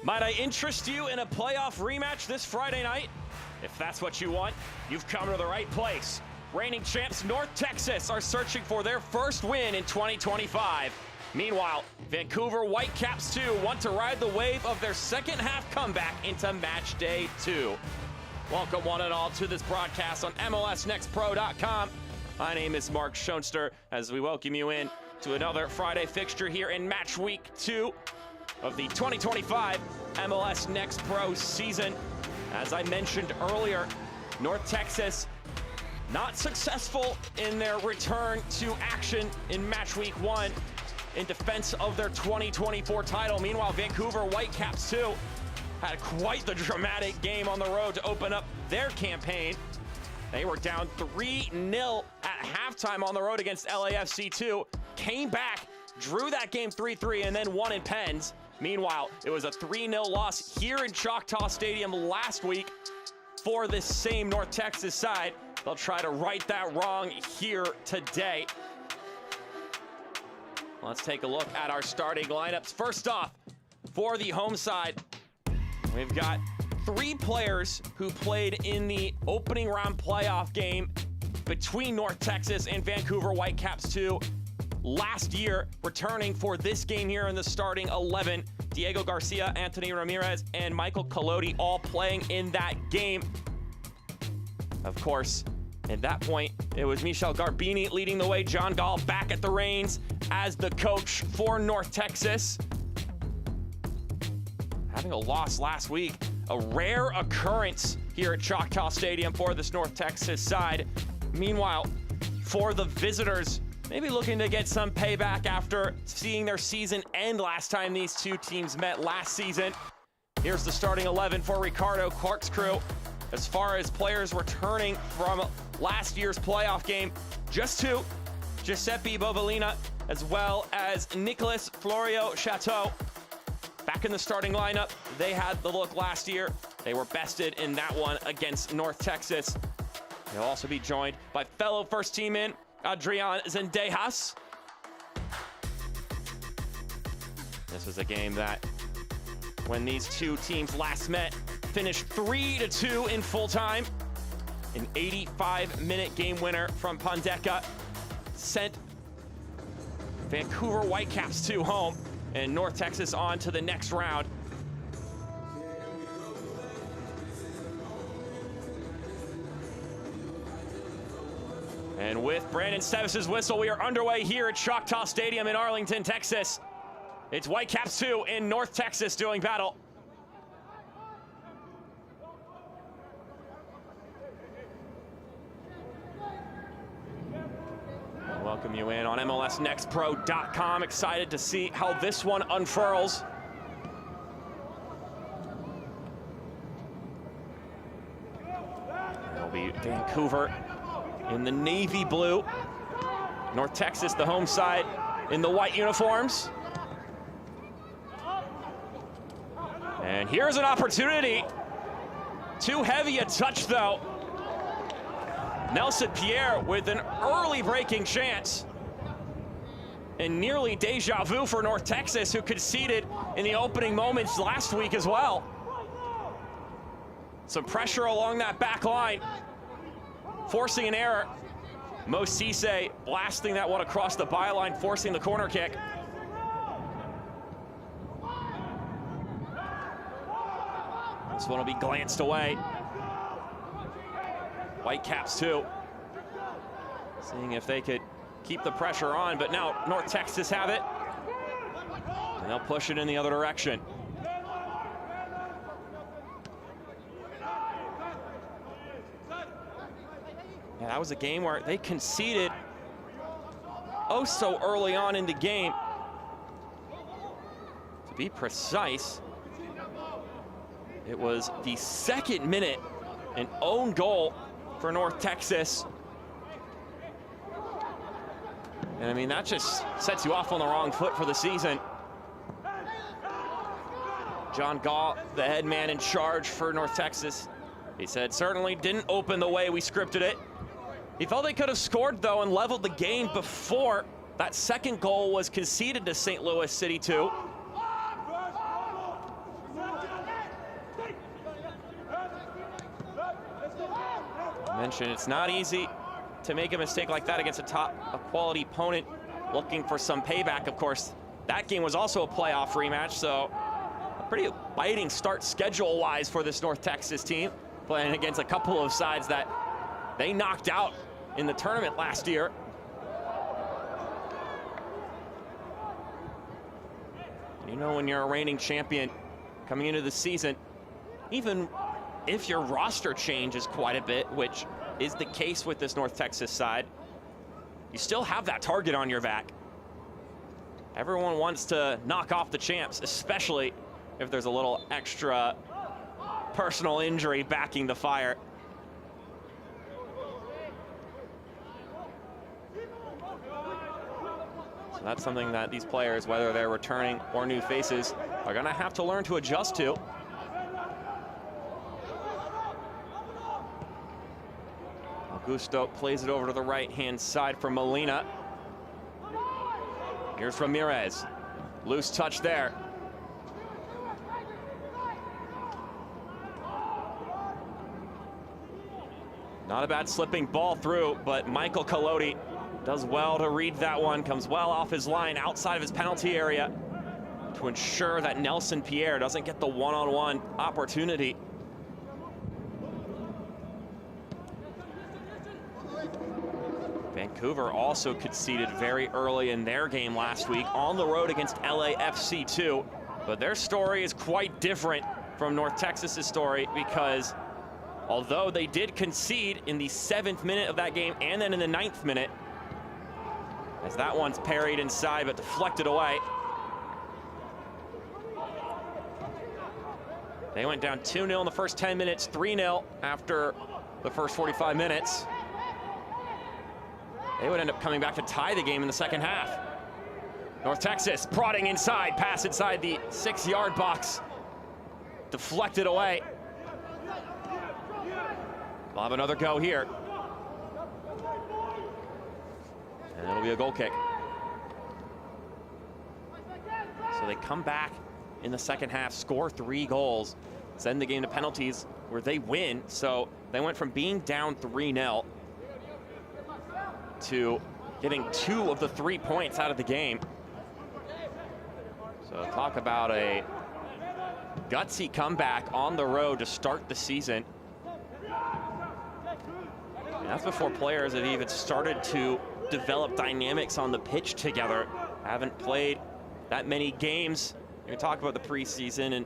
Might I interest you in a playoff rematch this Friday night? If that's what you want, you've come to the right place. Reigning champs North Texas are searching for their first win in 2025. Meanwhile, Vancouver Whitecaps 2 want to ride the wave of their second half comeback into match day 2. Welcome one and all to this broadcast on MLSNextPro.com. My name is Mark Schoenster as we welcome you in to another Friday fixture here in match week 2 of the 2025 MLS Next Pro season. As I mentioned earlier, North Texas not successful in their return to action in match week 1 in defense of their 2024 title. Meanwhile, Vancouver Whitecaps 2 had quite the dramatic game on the road to open up their campaign. They were down 3-0 at halftime on the road against LAFC 2, came back, drew that game 3-3, and then won in pens. Meanwhile, it was a 3-0 loss here in Choctaw Stadium last week for this same North Texas side. They'll try to right that wrong here today. Let's take a look at our starting lineups. First off, for the home side, we've got 3 players who played in the opening round playoff game between North Texas and Vancouver Whitecaps 2 last year, returning for this game here in the starting 11. Diego Garcia, Anthony Ramirez, and Michael Colodi all playing in that game. Of course, at that point, it was Michel Garbini leading the way. John Gall back at the reins as the coach for North Texas. Having a loss last week, a rare occurrence here at Choctaw Stadium for this North Texas side. Meanwhile, for the visitors, maybe looking to get some payback after seeing their season end last time these two teams met last season. Here's the starting 11 for Ricardo Clark's crew. As far as players returning from last year's playoff game, just 2, Giuseppe Bovalina, as well as Nicolas Florio Chateau. Back in the starting lineup, they had the look last year. They were bested in that one against North Texas. They'll also be joined by fellow first team in Adrian Zendejas. This was a game that, when these two teams last met, finished 3-2 in full time. An 85-minute game winner from Pandeka sent Vancouver Whitecaps 2 home and North Texas on to the next round. And with Brandon Stevis' whistle, we are underway here at Choctaw Stadium in Arlington, Texas. It's Whitecaps 2 in North Texas doing battle. Welcome you in on MLSNextPro.com. Excited to see how this one unfurls. It'll be Vancouver in the navy blue. North Texas, the home side, in the white uniforms. And here's an opportunity. Too heavy a touch, though. Nelson Pierre with an early breaking chance. And nearly deja vu for North Texas, who conceded in the opening moments last week as well. Some pressure along that back line, forcing an error. Mo Cisse blasting that one across the byline, forcing the corner kick. This one will be glanced away. Whitecaps 2, seeing if they could keep the pressure on, but now North Texas have it, and they'll push it in the other direction. Yeah, that was a game where they conceded oh so early on in the game. To be precise, it was the 2nd minute, an own goal for North Texas. And I mean, that just sets you off on the wrong foot for the season. John Gall, the head man in charge for North Texas, he said, certainly didn't open the way we scripted it. He felt they could have scored, though, and leveled the game before that second goal was conceded to St. Louis City, too. I mentioned it's not easy to make a mistake like that against a quality opponent looking for some payback. Of course, that game was also a playoff rematch, so a pretty biting start schedule-wise for this North Texas team, playing against a couple of sides that they knocked out in the tournament last year. You know, when you're a reigning champion coming into the season, even if your roster changes quite a bit, which is the case with this North Texas side, you still have that target on your back. Everyone wants to knock off the champs, especially if there's a little extra personal injury backing the fire. So that's something that these players, whether they're returning or new faces, are gonna have to learn to adjust to. Augusto plays it over to the right-hand side for Molina. Here's Ramirez. Loose touch there. Not a bad slipping ball through, but Michael Colodi does well to read that one. Comes well off his line outside of his penalty area to ensure that Nelson Pierre doesn't get the one-on-one opportunity. Vancouver also conceded very early in their game last week on the road against LAFC 2. But their story is quite different from North Texas's story, because although they did concede in the 7th minute of that game and then in the 9th minute, as that one's parried inside but deflected away. They went down 2-0 in the first 10 minutes, 3-0 after the first 45 minutes. They would end up coming back to tie the game in the second half. North Texas prodding inside, pass inside the 6-yard box. Deflected away. They'll have another go here. And it'll be a goal kick. So they come back in the second half, score 3 goals, send the game to penalties where they win. So they went from being down 3-0 to getting 2 of the 3 points out of the game. So talk about a gutsy comeback on the road to start the season. And that's before players have even started to develop dynamics on the pitch together. Haven't played that many games. We're gonna talk about the preseason, and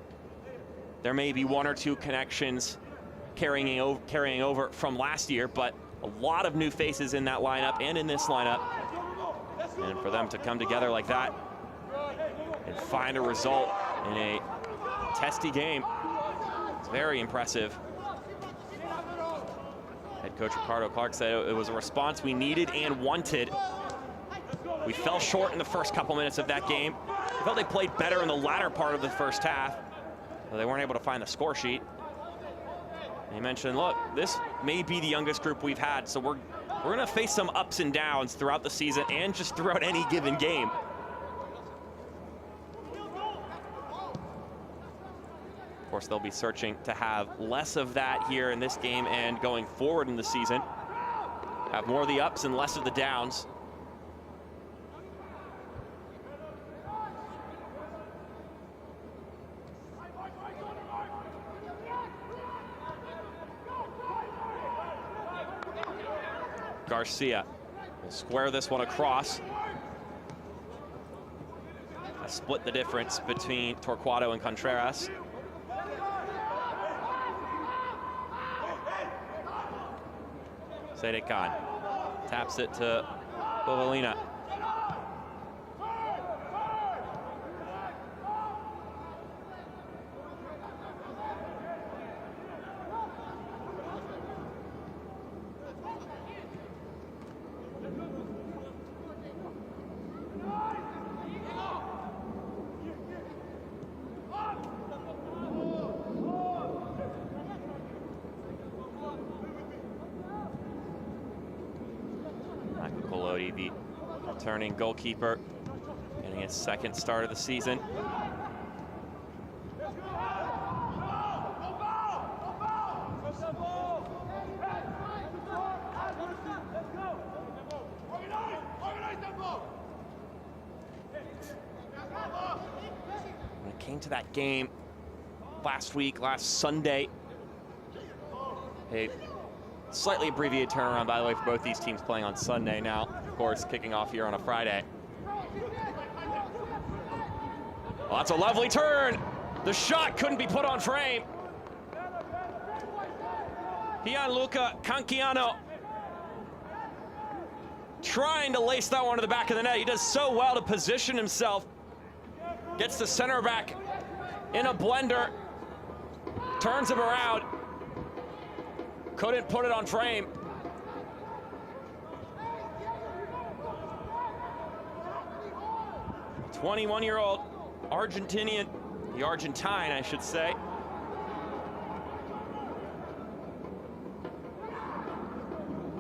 there may be 1 or 2 connections carrying over from last year, but a lot of new faces in that lineup and in this lineup. And for them to come together like that and find a result in a testy game, it's very impressive. Head coach Ricardo Clark said it was a response we needed and wanted. We fell short in the first couple minutes of that game. I felt they played better in the latter part of the first half, but they weren't able to find the score sheet. And he mentioned, look, this may be the youngest group we've had, so we're gonna face some ups and downs throughout the season and just throughout any given game. Of course, they'll be searching to have less of that here in this game and going forward in the season. Have more of the ups and less of the downs. Garcia will square this one across. Split the difference between Torquato and Contreras. Sede Khan taps it to Bovalina. Returning goalkeeper, getting his second start of the season. When it came to that game last Sunday, a slightly abbreviated turnaround, by the way, for both these teams playing on Sunday now, of course, kicking off here on a Friday. Well, that's a lovely turn. The shot couldn't be put on frame. Gianluca Canchiano trying to lace that one to the back of the net. He does so well to position himself. Gets the center back in a blender. Turns him around. Couldn't put it on frame. The 21-year-old Argentine, I should say.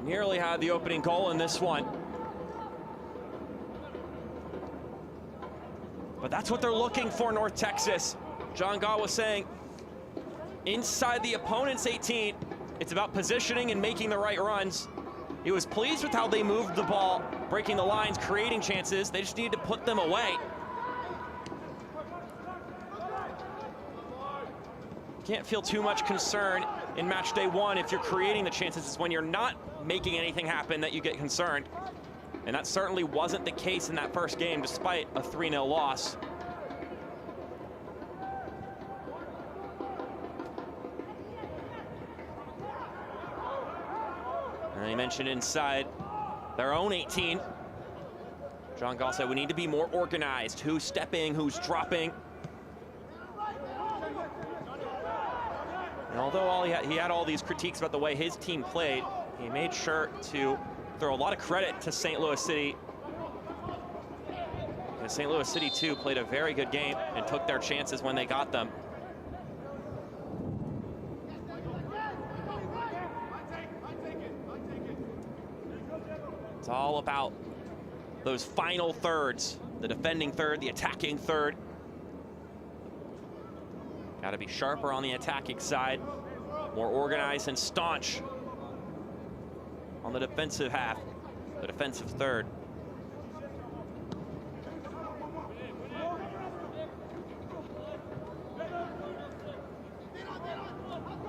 Nearly had the opening goal in this one. But that's what they're looking for, North Texas. John Gaw was saying, inside the opponent's 18, it's about positioning and making the right runs. He was pleased with how they moved the ball, breaking the lines, creating chances. They just needed to put them away. Can't feel too much concern in match day one if you're creating the chances. It's when you're not making anything happen that you get concerned. And that certainly wasn't the case in that first game, despite a 3-0 loss. And they mentioned inside their own 18. John Gaw said we need to be more organized. Who's stepping, who's dropping. And although he had all these critiques about the way his team played, he made sure to throw a lot of credit to St. Louis City. And St. Louis City, too, played a very good game and took their chances when they got them. It's all about those final thirds, the defending third, the attacking third. Got to be sharper on the attacking side, more organized and staunch on the defensive half, the defensive third.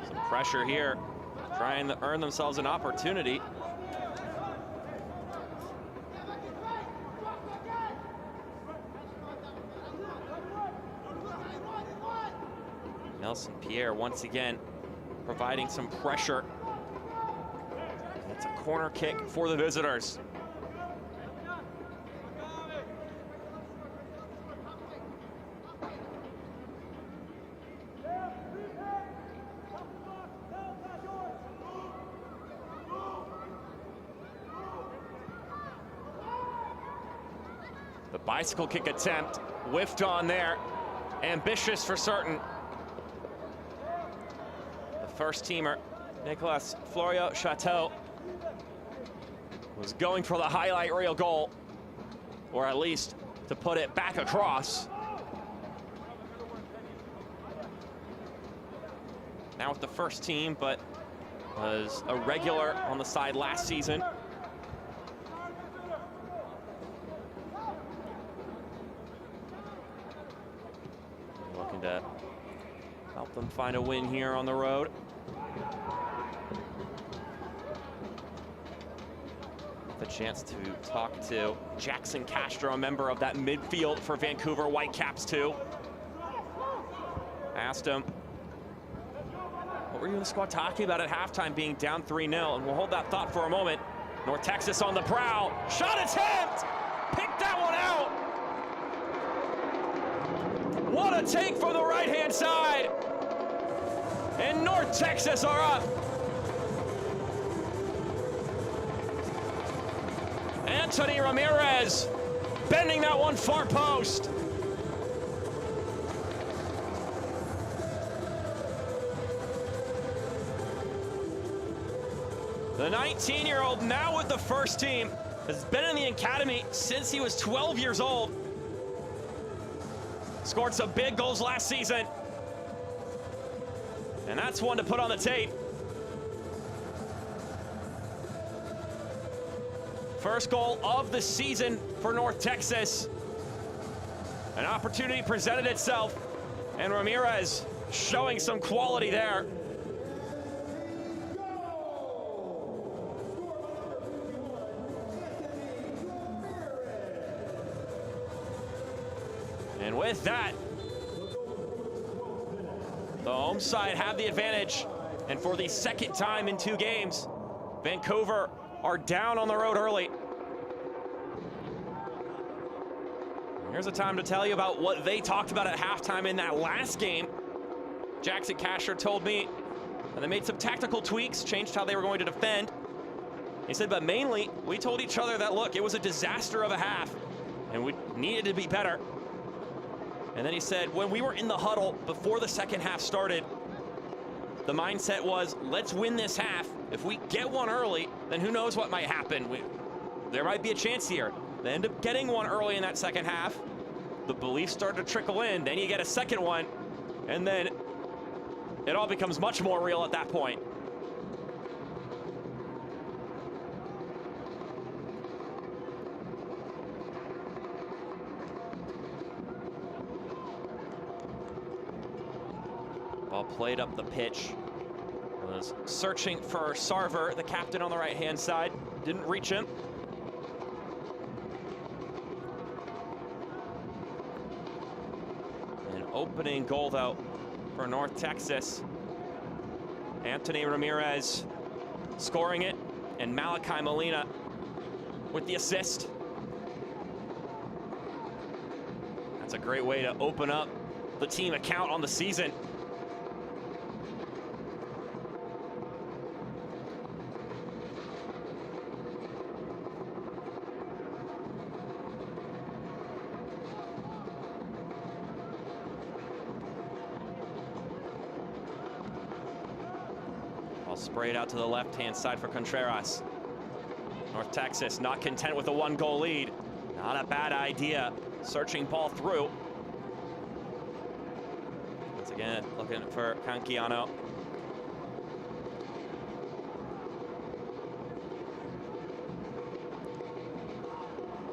Some pressure here, trying to earn themselves an opportunity. Nelson Pierre once again providing some pressure. It's a corner kick for the visitors. The bicycle kick attempt whiffed on there. Ambitious for certain. First teamer, Nicolas Florio Chateau, was going for the highlight reel goal, or at least to put it back across. Now with the first team, but was a regular on the side last season. Looking to help them find a win here on the road. The chance to talk to Jackson Castro, a member of that midfield for Vancouver Whitecaps too. Asked him, what were you and the squad talking about at halftime, being down 3-0? And we'll hold that thought for a moment. North Texas on the prowl. Shot attempt! Picked that one out! What a take from the right-hand side! And North Texas are up. Anthony Ramirez bending that one far post. The 19-year-old now with the first team. Has been in the academy since he was 12 years old. Scored some big goals last season. And that's one to put on the tape. First goal of the season for North Texas. An opportunity presented itself, and Ramirez showing some quality there. And with that, the home side have the advantage. And for the second time in 2 games, Vancouver are down on the road early. Here's a time to tell you about what they talked about at halftime in that last game. Jackson Casher told me that they made some tactical tweaks, changed how they were going to defend. He said, but mainly, we told each other that, look, it was a disaster of a half, and we needed to be better. And then he said, when we were in the huddle before the second half started, the mindset was, let's win this half. If we get one early, then who knows what might happen. There might be a chance here. They end up getting one early in that second half. The belief started to trickle in. Then you get a second one, and then it all becomes much more real at that point. Ball played up the pitch. Was searching for Sarver, the captain on the right-hand side. Didn't reach him. Opening goal, though, for North Texas. Anthony Ramirez scoring it, and Malachi Molina with the assist. That's a great way to open up the team account on the season. Sprayed out to the left-hand side for Contreras. North Texas not content with a 1-goal lead. Not a bad idea. Searching ball through. Once again, looking for Canquiano.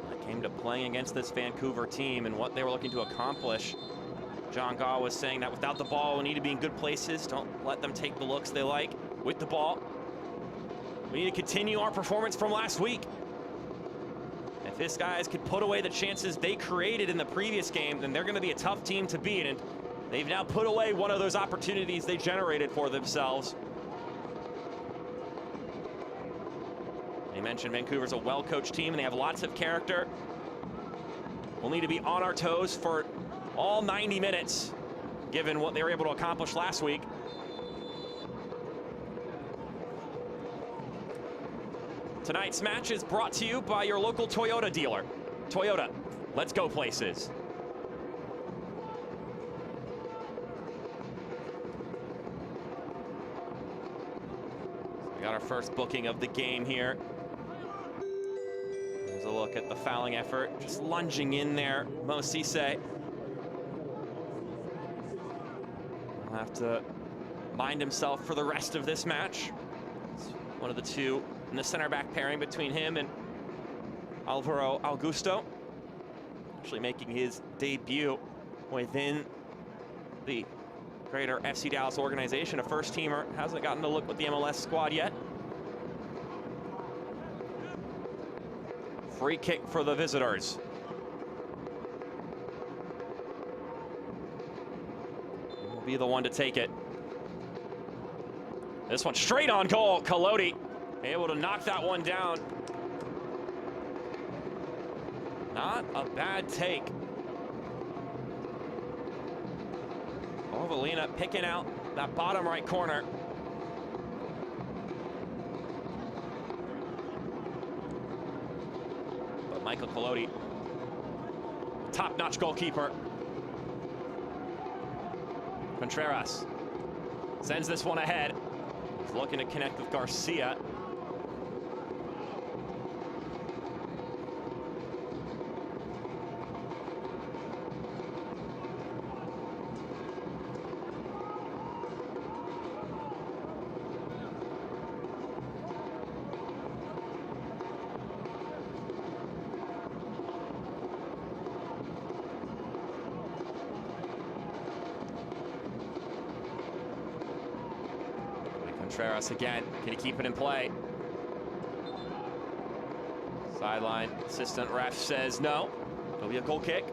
When it came to playing against this Vancouver team and what they were looking to accomplish, John Gaw was saying that without the ball, we need to be in good places. Don't let them take the looks they like with the ball. We need to continue our performance from last week. If this guys could put away the chances they created in the previous game, then they're going to be a tough team to beat, and they've now put away one of those opportunities they generated for themselves. He mentioned Vancouver's a well-coached team, and they have lots of character. We'll need to be on our toes for all 90 minutes, given what they were able to accomplish last week. Tonight's match is brought to you by your local Toyota dealer. Toyota, let's go places. So we got our first booking of the game here. There's a look at the fouling effort. Just lunging in there, Mo Cisse. He'll have to mind himself for the rest of this match. It's one of the two in the center back pairing between him and Alvaro Augusto. Actually making his debut within the greater FC Dallas organization. A first teamer, hasn't gotten to look with the MLS squad yet. Free kick for the visitors. Will be the one to take it. This one straight on goal. Colodi able to knock that one down. Not a bad take. Ovalina picking out that bottom right corner. But Michael Colodi, top-notch goalkeeper. Contreras sends this one ahead. He's looking to connect with Garcia. Contreras again. Can he keep it in play? Sideline assistant ref says no. It'll be a goal kick.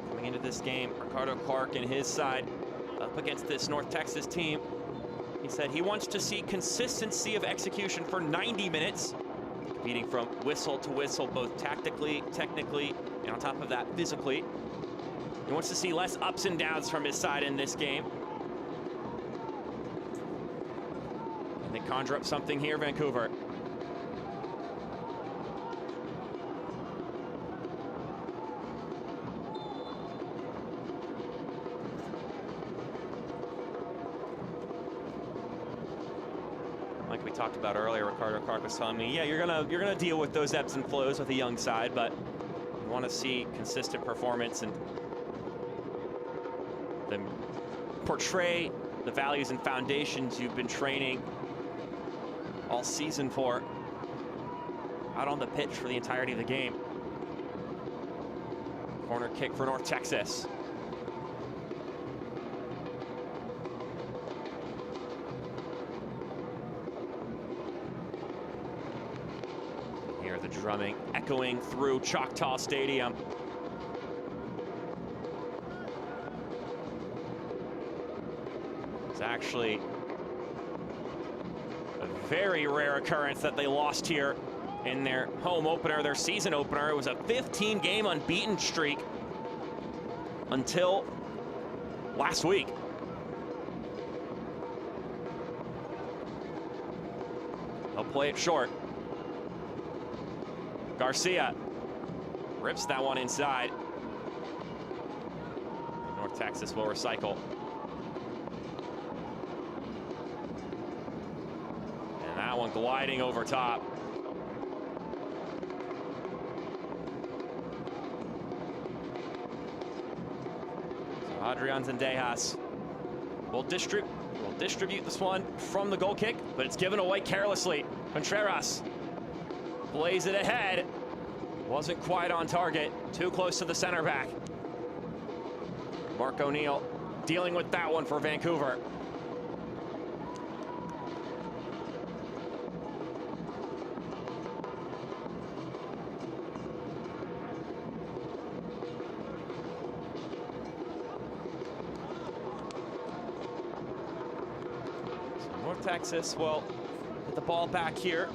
Coming into this game, Ricardo Clark and his side up against this North Texas team. He said he wants to see consistency of execution for 90 minutes, competing from whistle to whistle, both tactically, technically, and on top of that, physically. He wants to see less ups and downs from his side in this game. And they conjure up something here, Vancouver. Like we talked about earlier, Ricardo Clark was telling me, yeah, you're gonna deal with those ebbs and flows with a young side, but you want to see consistent performance and them portray the values and foundations you've been training all season for out on the pitch for the entirety of the game. Corner kick for North Texas. Hear the drumming echoing through Choctaw Stadium. It's actually a very rare occurrence that they lost here in their home opener, their season opener. It was a 15-game unbeaten streak until last week. They'll play it short. Garcia rips that one inside. North Texas will recycle. And that one gliding over top. So Adrian Zendejas will distribute this one from the goal kick, but it's given away carelessly. Contreras plays it ahead. Wasn't quite on target. Too close to the center back. Mark O'Neill dealing with that one for Vancouver. So North Texas will get the ball back here.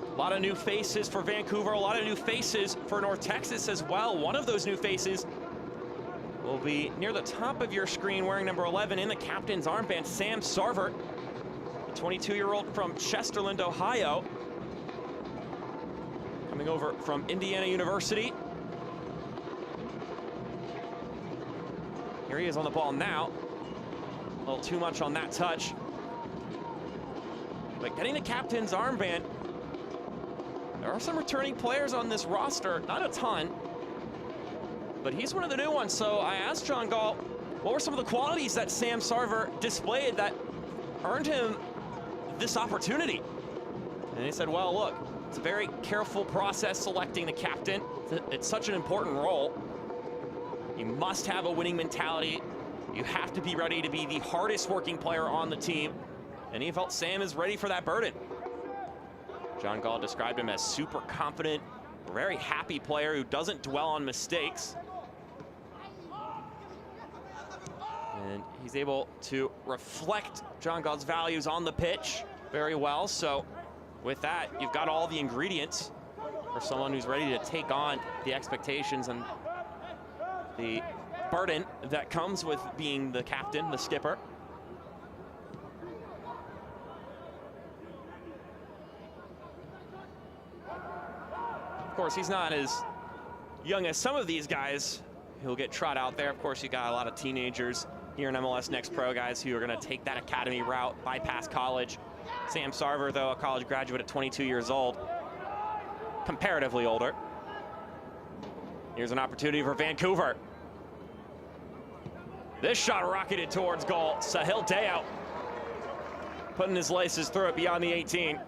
A lot of new faces for Vancouver, a lot of new faces for North Texas as well. One of those new faces will be near the top of your screen wearing number 11 in the captain's armband, Sam Sarver, the 22-year-old from Chesterland, Ohio, coming over from Indiana University. Here he is on the ball now. A little too much on that touch. But getting the captain's armband, there are some returning players on this roster, not a ton, but he's one of the new ones. So I asked John Gall, what were some of the qualities that Sam Sarver displayed that earned him this opportunity? And he said, well, look, it's a very careful process selecting the captain. It's such an important role. You must have a winning mentality. You have to be ready to be the hardest working player on the team. And he felt Sam is ready for that burden. John Gall described him as super confident, a very happy player who doesn't dwell on mistakes. And he's able to reflect John Gall's values on the pitch very well. So with that, you've got all the ingredients for someone who's ready to take on the expectations and the burden that comes with being the captain, the skipper. Of course, he's not as young as some of these guys who'll get trot out there. Of course, you got a lot of teenagers here in MLS Next Pro, guys who are going to take that academy route, bypass college. Sam Sarver, though, a college graduate at 22 years old, comparatively older. Here's an opportunity for Vancouver. This shot rocketed towards goal. Sahil Dayal putting his laces through it beyond the 18.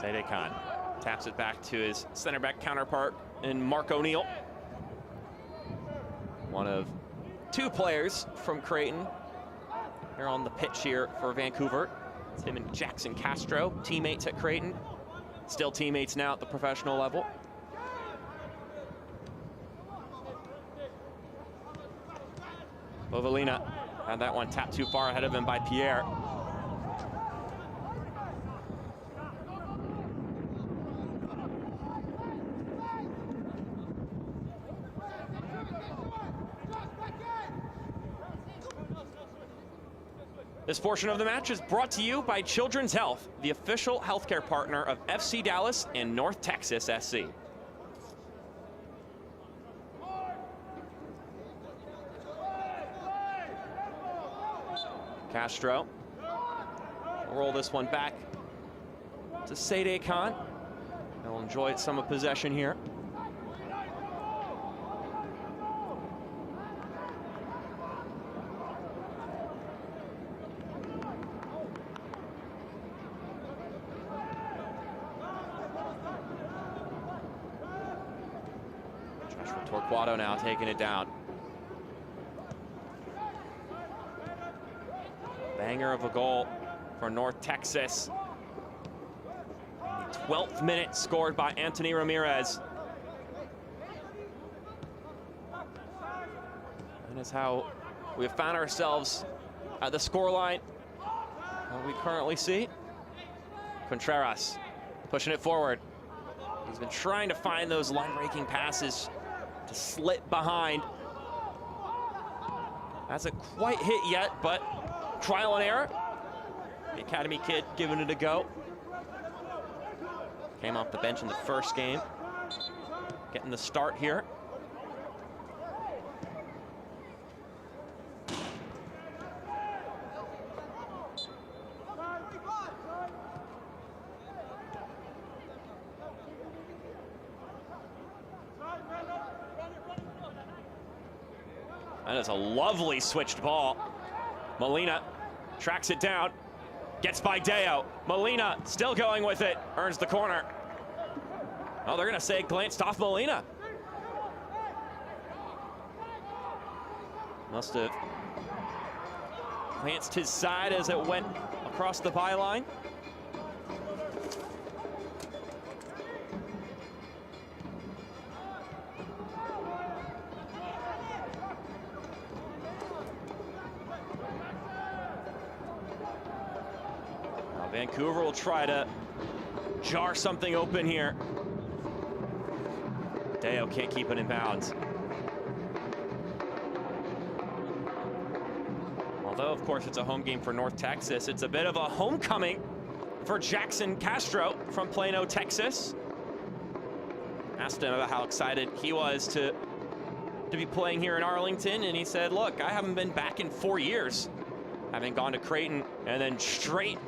Sedekan taps it back to his center back counterpart in Mark O'Neill. One of two players from Creighton here on the pitch here for Vancouver. It's him and Jackson Castro, teammates at Creighton. Still teammates now at the professional level. Bovalina had that one tapped too far ahead of him by Pierre. This portion of the match is brought to you by Children's Health, the official healthcare partner of FC Dallas and North Texas SC. Castro will roll this one back to Sedekan. They'll enjoy some of possession here. Torquato now taking it down. Banger of a goal for North Texas. The 12th minute scored by Anthony Ramirez. And is how we have found ourselves at the scoreline that we currently see. Contreras pushing it forward. He's been trying to find those line-breaking passes to slip behind. Hasn't quite hit yet, but trial and error. The academy kid giving it a go. Came off the bench in the first game. Getting the start here. That is a lovely switched ball. Molina tracks it down, gets by Deo. Molina still going with it, earns the corner. Oh, they're gonna say it glanced off Molina. Must have glanced his side as it went across the byline. Vancouver will try to jar something open here. Deo can't keep it in bounds. Although, of course, it's a home game for North Texas, it's a bit of a homecoming for Jackson Castro from Plano, Texas. Asked him about how excited he was to be playing here in Arlington, and he said, look, I haven't been back in 4 years, having gone to Creighton and then straight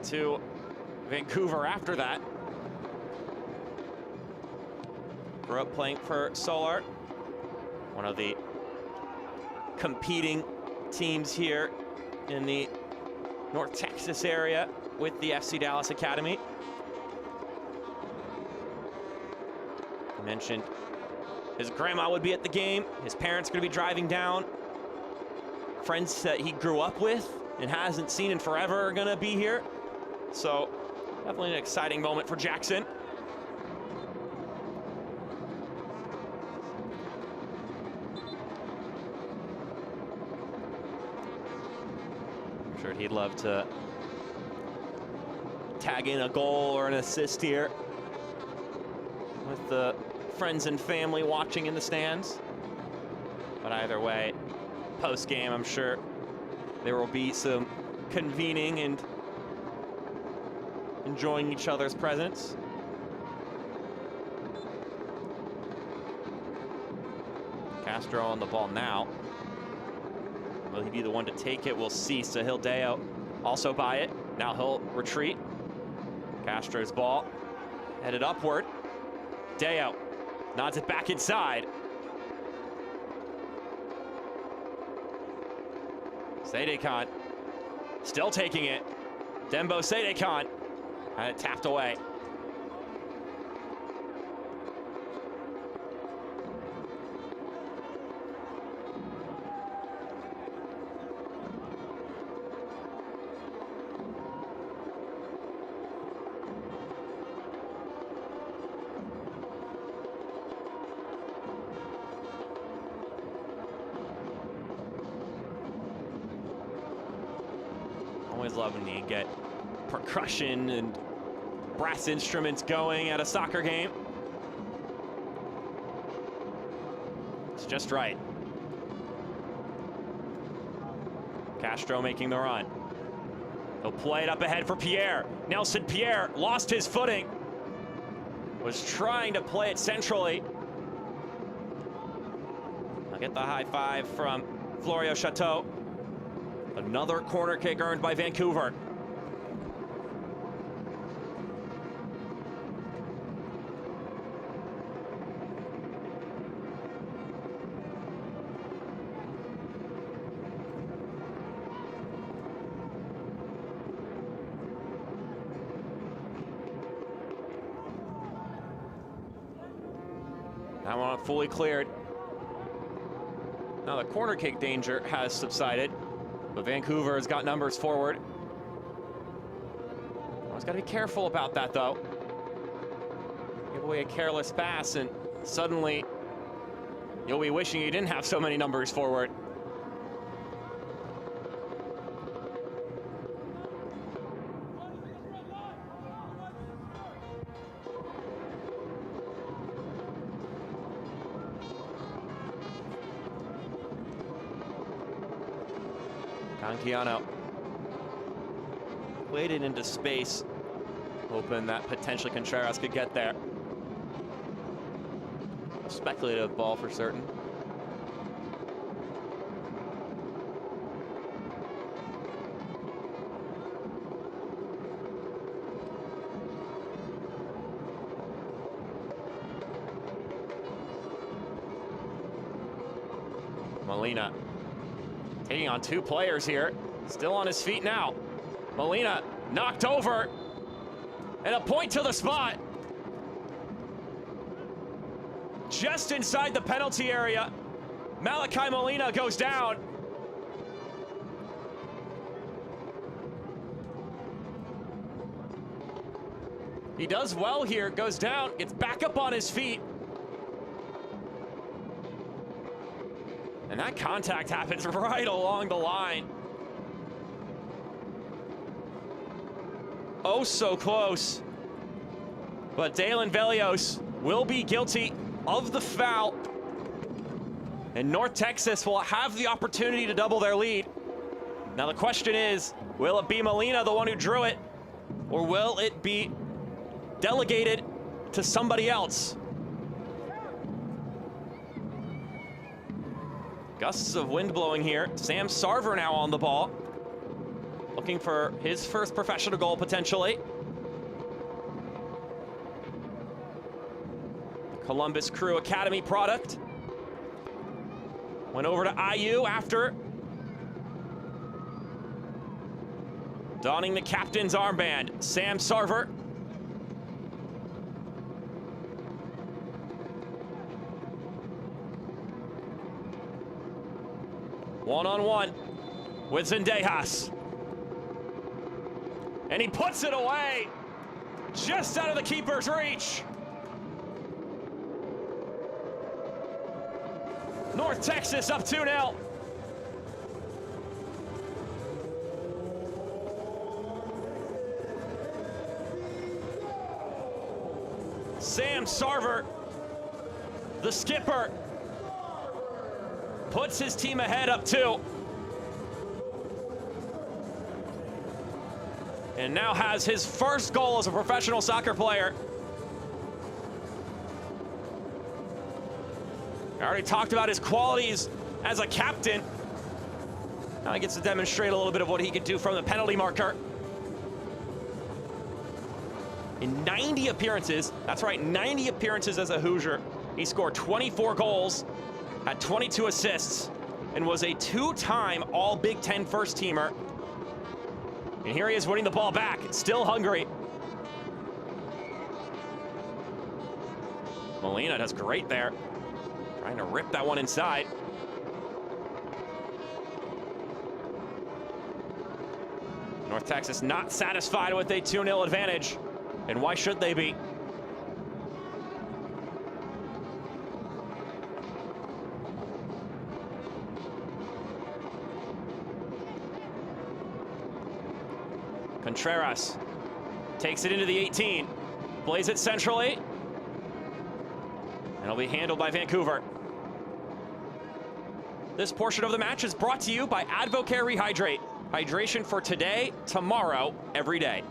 to Vancouver after that. Grew up playing for Solar, one of the competing teams here in the North Texas area with the FC Dallas Academy. I mentioned his grandma would be at the game, his parents gonna be driving down, friends that he grew up with and hasn't seen in forever are gonna be here. So definitely an exciting moment for Jackson. I'm sure he'd love to tag in a goal or an assist here with the friends and family watching in the stands. But either way, post-game, I'm sure there will be some convening and enjoying each other's presence. Castro on the ball now. Will he be the one to take it? We'll see. Sahil Deo also by it. Now he'll retreat. Castro's ball headed upward. Deo nods it back inside. Sedekan still taking it. Dembo Sedekan had it tapped away. Always love when you get percussion and brass instruments going at a soccer game. It's just right. Castro making the run. He'll play it up ahead for Pierre. Nelson Pierre lost his footing. Was trying to play it centrally. I'll get the high five from Florio Chateau. Another corner kick earned by Vancouver. That one fully cleared. Now the corner kick danger has subsided, but Vancouver has got numbers forward. Always got to be careful about that, though. Give away a careless pass, and suddenly you'll be wishing you didn't have so many numbers forward. Canquiano played it into space, hoping that potentially Contreras could get there. A speculative ball for certain. Molina taking on two players here. Still on his feet now. Molina knocked over. And a point to the spot. Just inside the penalty area. Malachi Molina goes down. He does well here, goes down, gets back up on his feet. And that contact happens right along the line. Oh, so close. But Dalen Velios will be guilty of the foul. And North Texas will have the opportunity to double their lead. Now the question is, will it be Molina, the one who drew it, or will it be delegated to somebody else? Gusts of wind blowing here. Sam Sarver now on the ball. Looking for his first professional goal, potentially. Columbus Crew Academy product. Went over to IU after donning the captain's armband. Sam Sarver. One-on-one with Zendejas. And he puts it away, just out of the keeper's reach. North Texas up 2-0. Sam Sarver, the skipper, puts his team ahead up 2. And now has his first goal as a professional soccer player. I already talked about his qualities as a captain. Now he gets to demonstrate a little bit of what he could do from the penalty marker. In 90 appearances, that's right, 90 appearances as a Hoosier, he scored 24 goals, had 22 assists, and was a 2-time All-Big Ten first-teamer. And here he is winning the ball back, still hungry. Molina does great there, trying to rip that one inside. North Texas not satisfied with a 2-0 advantage, and why should they be? Contreras takes it into the 18, plays it centrally, and it'll be handled by Vancouver. This portion of the match is brought to you by Advocare Rehydrate. Hydration for today, tomorrow, every day.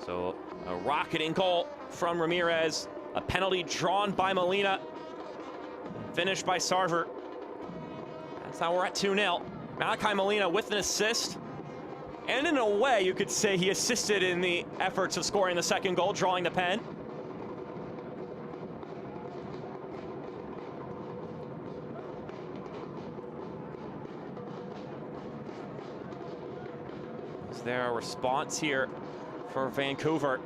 So a rocketing goal from Ramirez, a penalty drawn by Molina, finished by Sarver. That's how we're at 2-0. Malachi Molina with an assist, and in a way you could say he assisted in the efforts of scoring the second goal, drawing the pen. Is there a response here for Vancouver?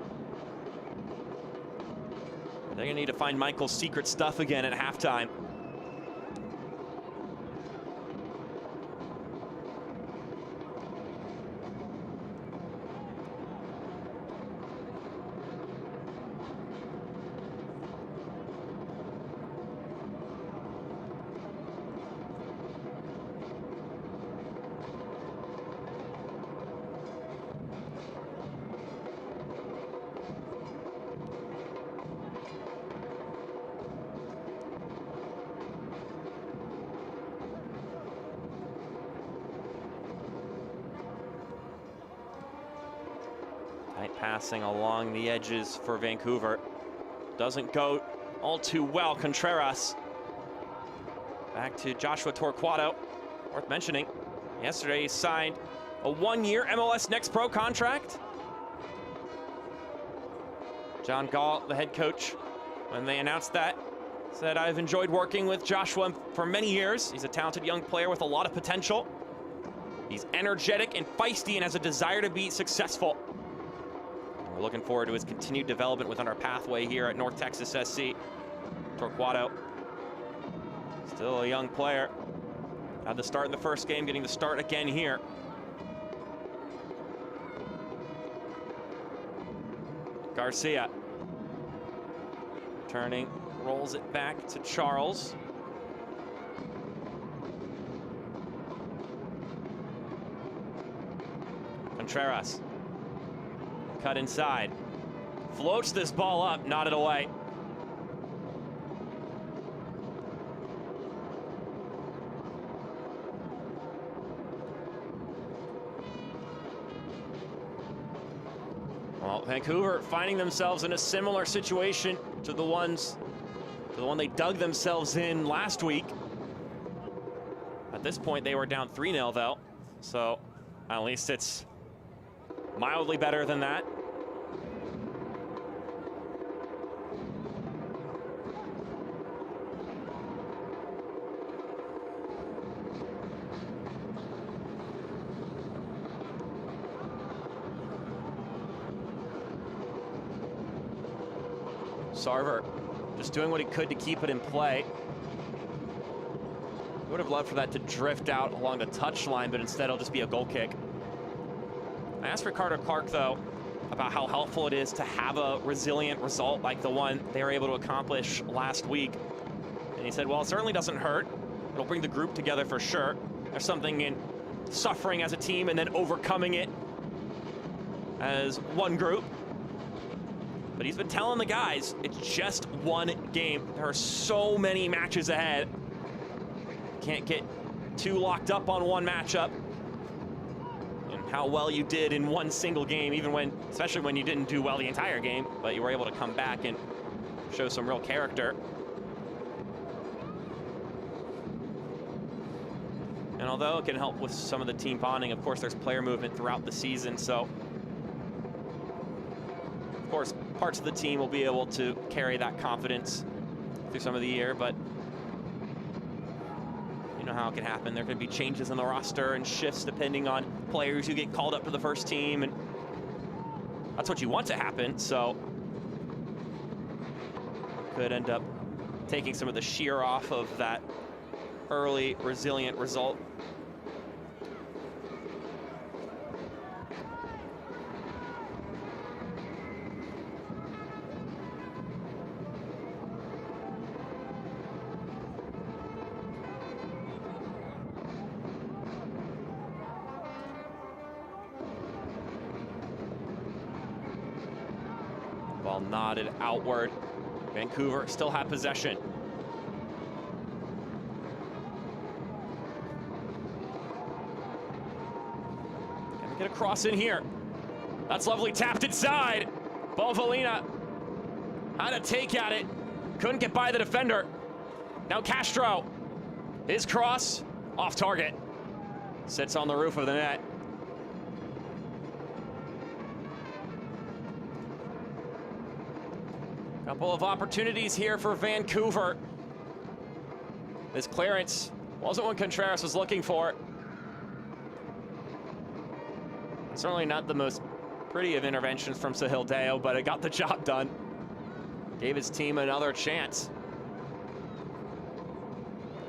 They're gonna need to find Michael's secret stuff again at halftime. Tight passing along the edges for Vancouver. Doesn't go all too well. Contreras. Back to Joshua Torquato. Worth mentioning, yesterday he signed a 1-year MLS NEXT Pro contract. John Gall, the head coach, when they announced that, said, "I've enjoyed working with Joshua for many years. He's a talented young player with a lot of potential. He's energetic and feisty and has a desire to be successful. We're looking forward to his continued development within our pathway here at North Texas SC." Torquato, still a young player. Had the start in the first game, getting the start again here. Garcia, turning, rolls it back to Charles. Contreras. Cut inside. Floats this ball up, nodded away. Well, Vancouver finding themselves in a similar situation to the one they dug themselves in last week. At this point, they were down 3-0 though, so at least it's mildly better than that. Sarver just doing what he could to keep it in play. Would have loved for that to drift out along the touchline, but instead it'll just be a goal kick. I asked Ricardo Clark, though, about how helpful it is to have a resilient result like the one they were able to accomplish last week. And he said, well, it certainly doesn't hurt. It'll bring the group together for sure. There's something in suffering as a team and then overcoming it as one group. But he's been telling the guys, it's just one game. There are so many matches ahead. Can't get too locked up on one matchup. And how well you did in one single game, even when, especially when you didn't do well the entire game, but you were able to come back and show some real character. And although it can help with some of the team bonding, of course, there's player movement throughout the season, so of course, parts of the team will be able to carry that confidence through some of the year, but you know how it can happen. There can be changes in the roster and shifts depending on players who get called up to the first team, and that's what you want to happen, so could end up taking some of the sheer off of that early, resilient result. Ball nodded outward. Vancouver still have possession. Can we get a cross in here? That's lovely, tapped inside. Bovalina had a take at it. Couldn't get by the defender. Now Castro. His cross off target. Sits on the roof of the net. Couple of opportunities here for Vancouver. This clearance wasn't what Contreras was looking for. Certainly not the most pretty of interventions from Sahil Deo, but it got the job done. Gave his team another chance.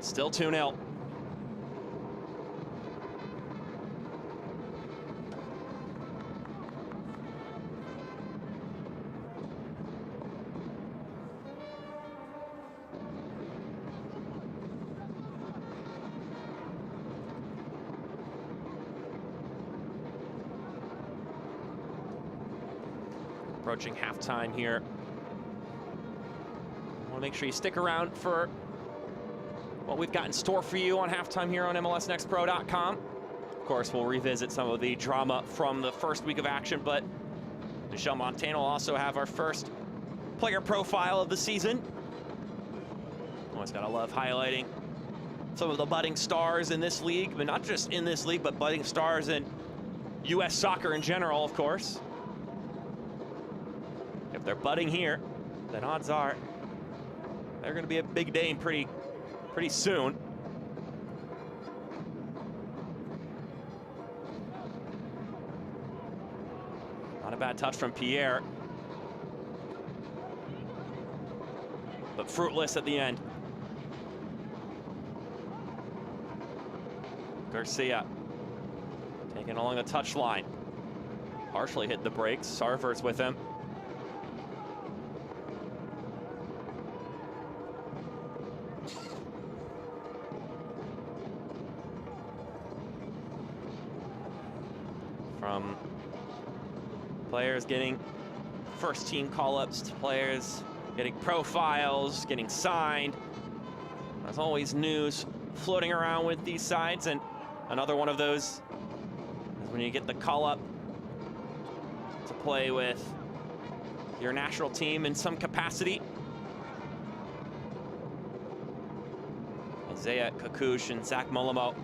Still 2-0. Approaching halftime here. I want to make sure you stick around for what we've got in store for you on halftime here on MLSNextPro.com. Of course, we'll revisit some of the drama from the first week of action, but Michelle Montano will also have our first player profile of the season. Always gotta love highlighting some of the budding stars in this league, but not just in this league, but budding stars in U.S. soccer in general, of course. If they're budding here, then odds are they're going to be a big name pretty soon. Not a bad touch from Pierre, but fruitless at the end. Garcia taking along the touchline. Partially hit the brakes. Sarver's with him. From players getting first team call-ups to players getting profiles, getting signed. There's always news floating around with these sides, and another one of those is when you get the call-up to play with your national team in some capacity. Isaiah Kakush and Zach Molimo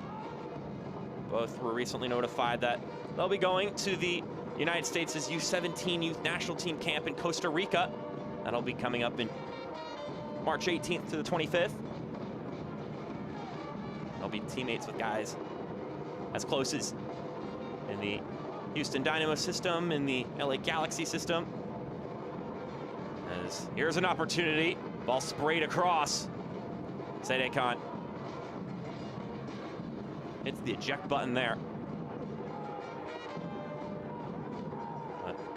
both were recently notified that they'll be going to the United States' U17 Youth National Team Camp in Costa Rica. That'll be coming up in March 18th to the 25th. They'll be teammates with guys as close as in the Houston Dynamo system, in the LA Galaxy system. As here's an opportunity. Ball sprayed across. Sede Khan hits the eject button there.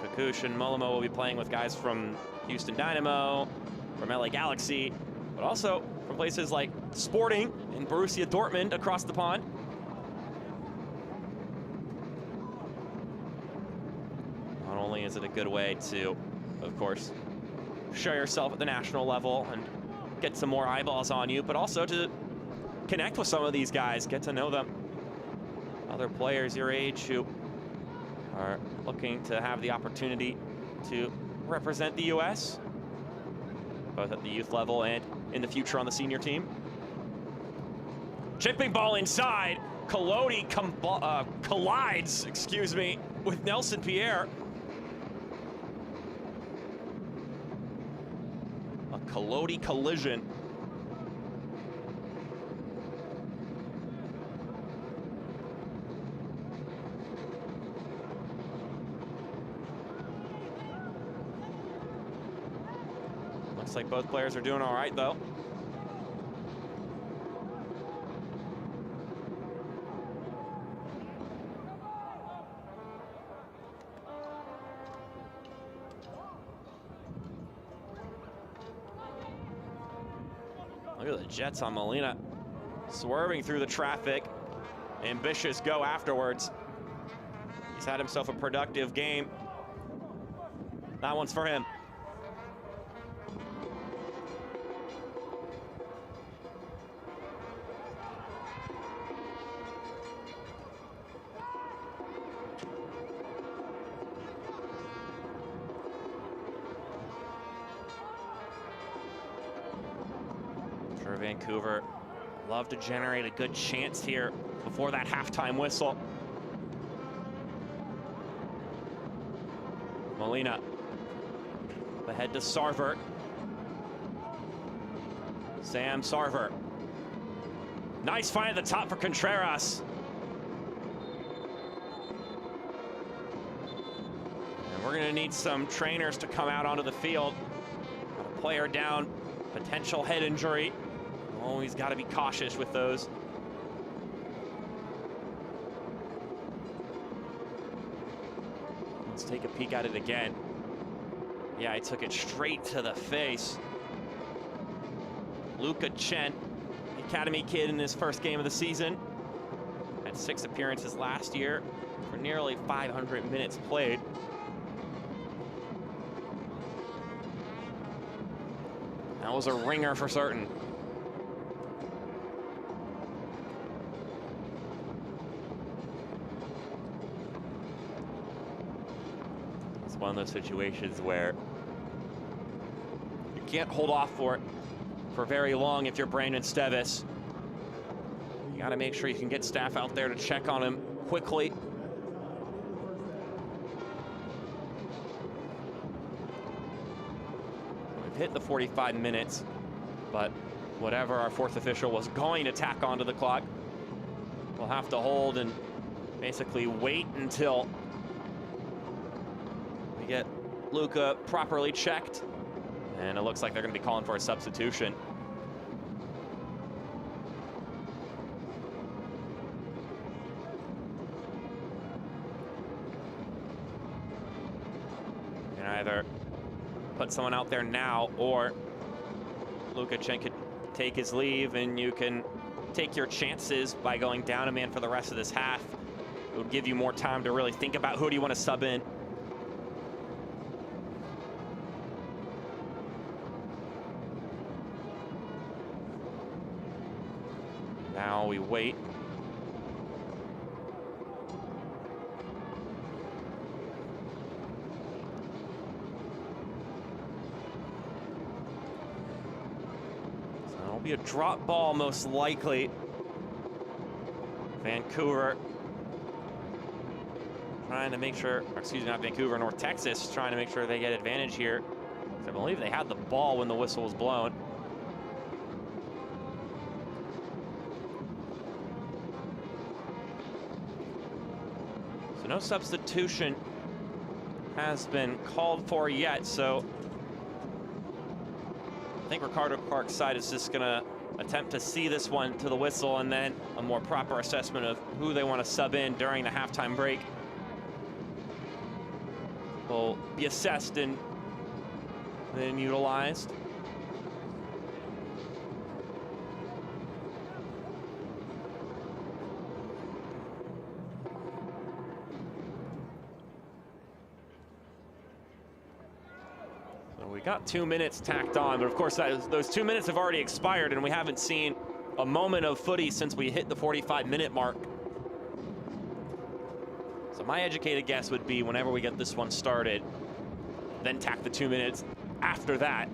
Kakush and Molimo will be playing with guys from Houston Dynamo, from LA Galaxy, but also from places like Sporting and Borussia Dortmund across the pond. Not only is it a good way to, of course, show yourself at the national level and get some more eyeballs on you, but also to connect with some of these guys, get to know them. Other players your age who are looking to have the opportunity to represent the U.S., both at the youth level and in the future on the senior team. Chipping ball inside. Collodi collides, with Nelson Pierre. A Collodi collision. Looks like both players are doing all right, though. Look at the Jets on Molina. Swerving through the traffic. Ambitious go afterwards. He's had himself a productive game. That one's for him. For Vancouver, love to generate a good chance here before that halftime whistle. Molina, ahead to Sarver. Sam Sarver. Nice find at the top for Contreras. And we're gonna need some trainers to come out onto the field. Got a player down, potential head injury. Always got to be cautious with those. Let's take a peek at it again. Yeah, he took it straight to the face. Luca Chen, the Academy kid in his first game of the season. Had 6 appearances last year for nearly 500 minutes played. That was a ringer for certain. One of those situations where you can't hold off for it for very long if you're Brandon Stevis. You got to make sure you can get staff out there to check on him quickly. We've hit the 45 minutes, but whatever our fourth official was going to tack onto the clock, we'll have to hold and basically wait until get Luca properly checked, and it looks like they're going to be calling for a substitution. You can either put someone out there now, or Luca Chen could take his leave, and you can take your chances by going down a man for the rest of this half. It would give you more time to really think about who do you want to sub in. Now we wait. So it'll be a drop ball most likely. Vancouver trying to make sure, excuse me, not Vancouver, North Texas trying to make sure they get advantage here. I believe they had the ball when the whistle was blown. No substitution has been called for yet, so I think Ricardo Park's side is just gonna attempt to see this one to the whistle, and then a more proper assessment of who they want to sub in during the halftime break will be assessed and then utilized. We got 2 minutes tacked on, but of course those 2 minutes have already expired, and we haven't seen a moment of footy since we hit the 45-minute mark. So my educated guess would be whenever we get this one started, then tack the 2 minutes after that.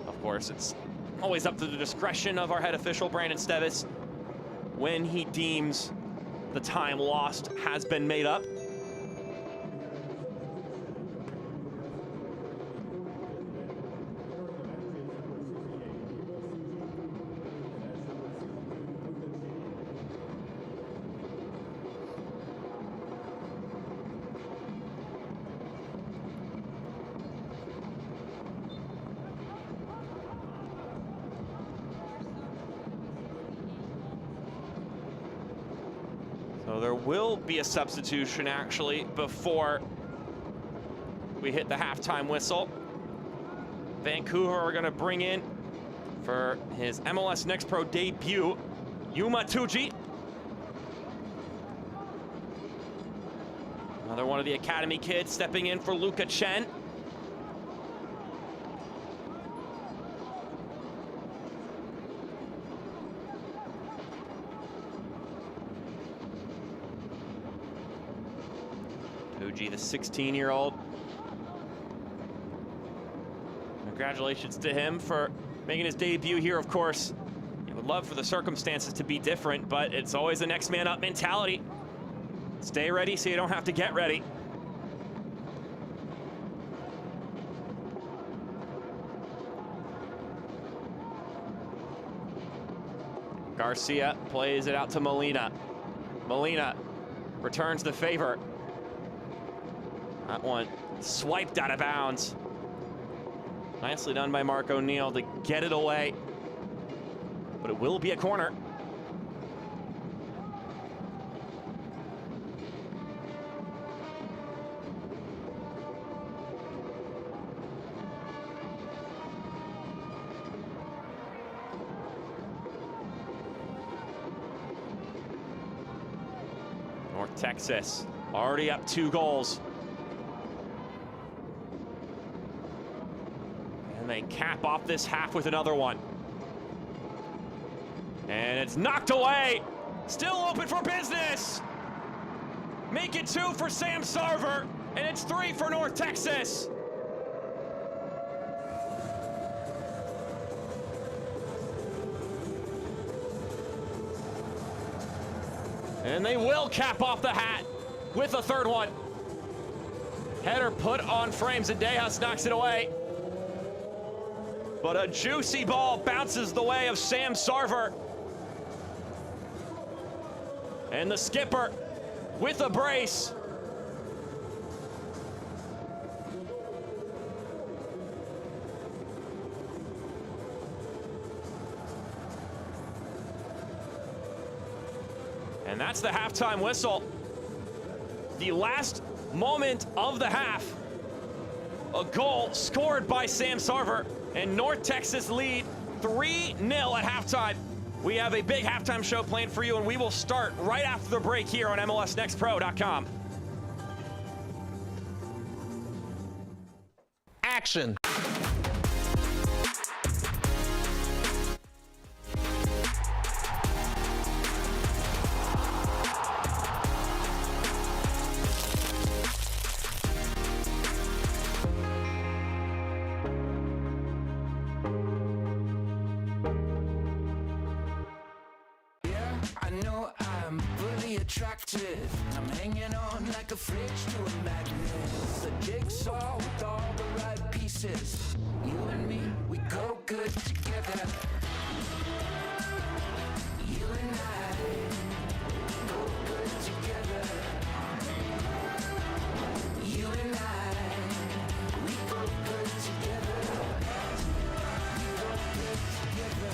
Of course, it's always up to the discretion of our head official, Brandon Stevis, when he deems the time lost has been made up. So there will be a substitution actually before we hit the halftime whistle. Vancouver are going to bring in for his MLS Next Pro debut, Yuma Tuji. Another one of the academy kids stepping in for Luca Chen. Tuji, the 16-year-old. Congratulations to him for making his debut here, of course. You would love for the circumstances to be different, but it's always the next man up mentality. Stay ready so you don't have to get ready. Garcia plays it out to Molina. Molina returns the favor. That one swiped out of bounds. Nicely done by Mark O'Neill to get it away. But it will be a corner. North Texas already up 2 goals. And they cap off this half with another one. And it's knocked away. Still open for business. Make it 2 for Sam Sarver, and it's 3 for North Texas. And they will cap off the hat with a 3rd one. Header put on frame. Zendejas knocks it away. But a juicy ball bounces the way of Sam Sarver. And the skipper with a brace. And that's the halftime whistle. The last moment of the half. A goal scored by Sam Sarver, and North Texas lead 3-0 at halftime. We have a big halftime show planned for you, and we will start right after the break here on MLSNextPro.com. Action. Attractive. I'm hanging on like a fridge to a magnet. A jigsaw with all the right pieces. You and me, we go good together. You and I go good together. You and I, we go good together. We go good together.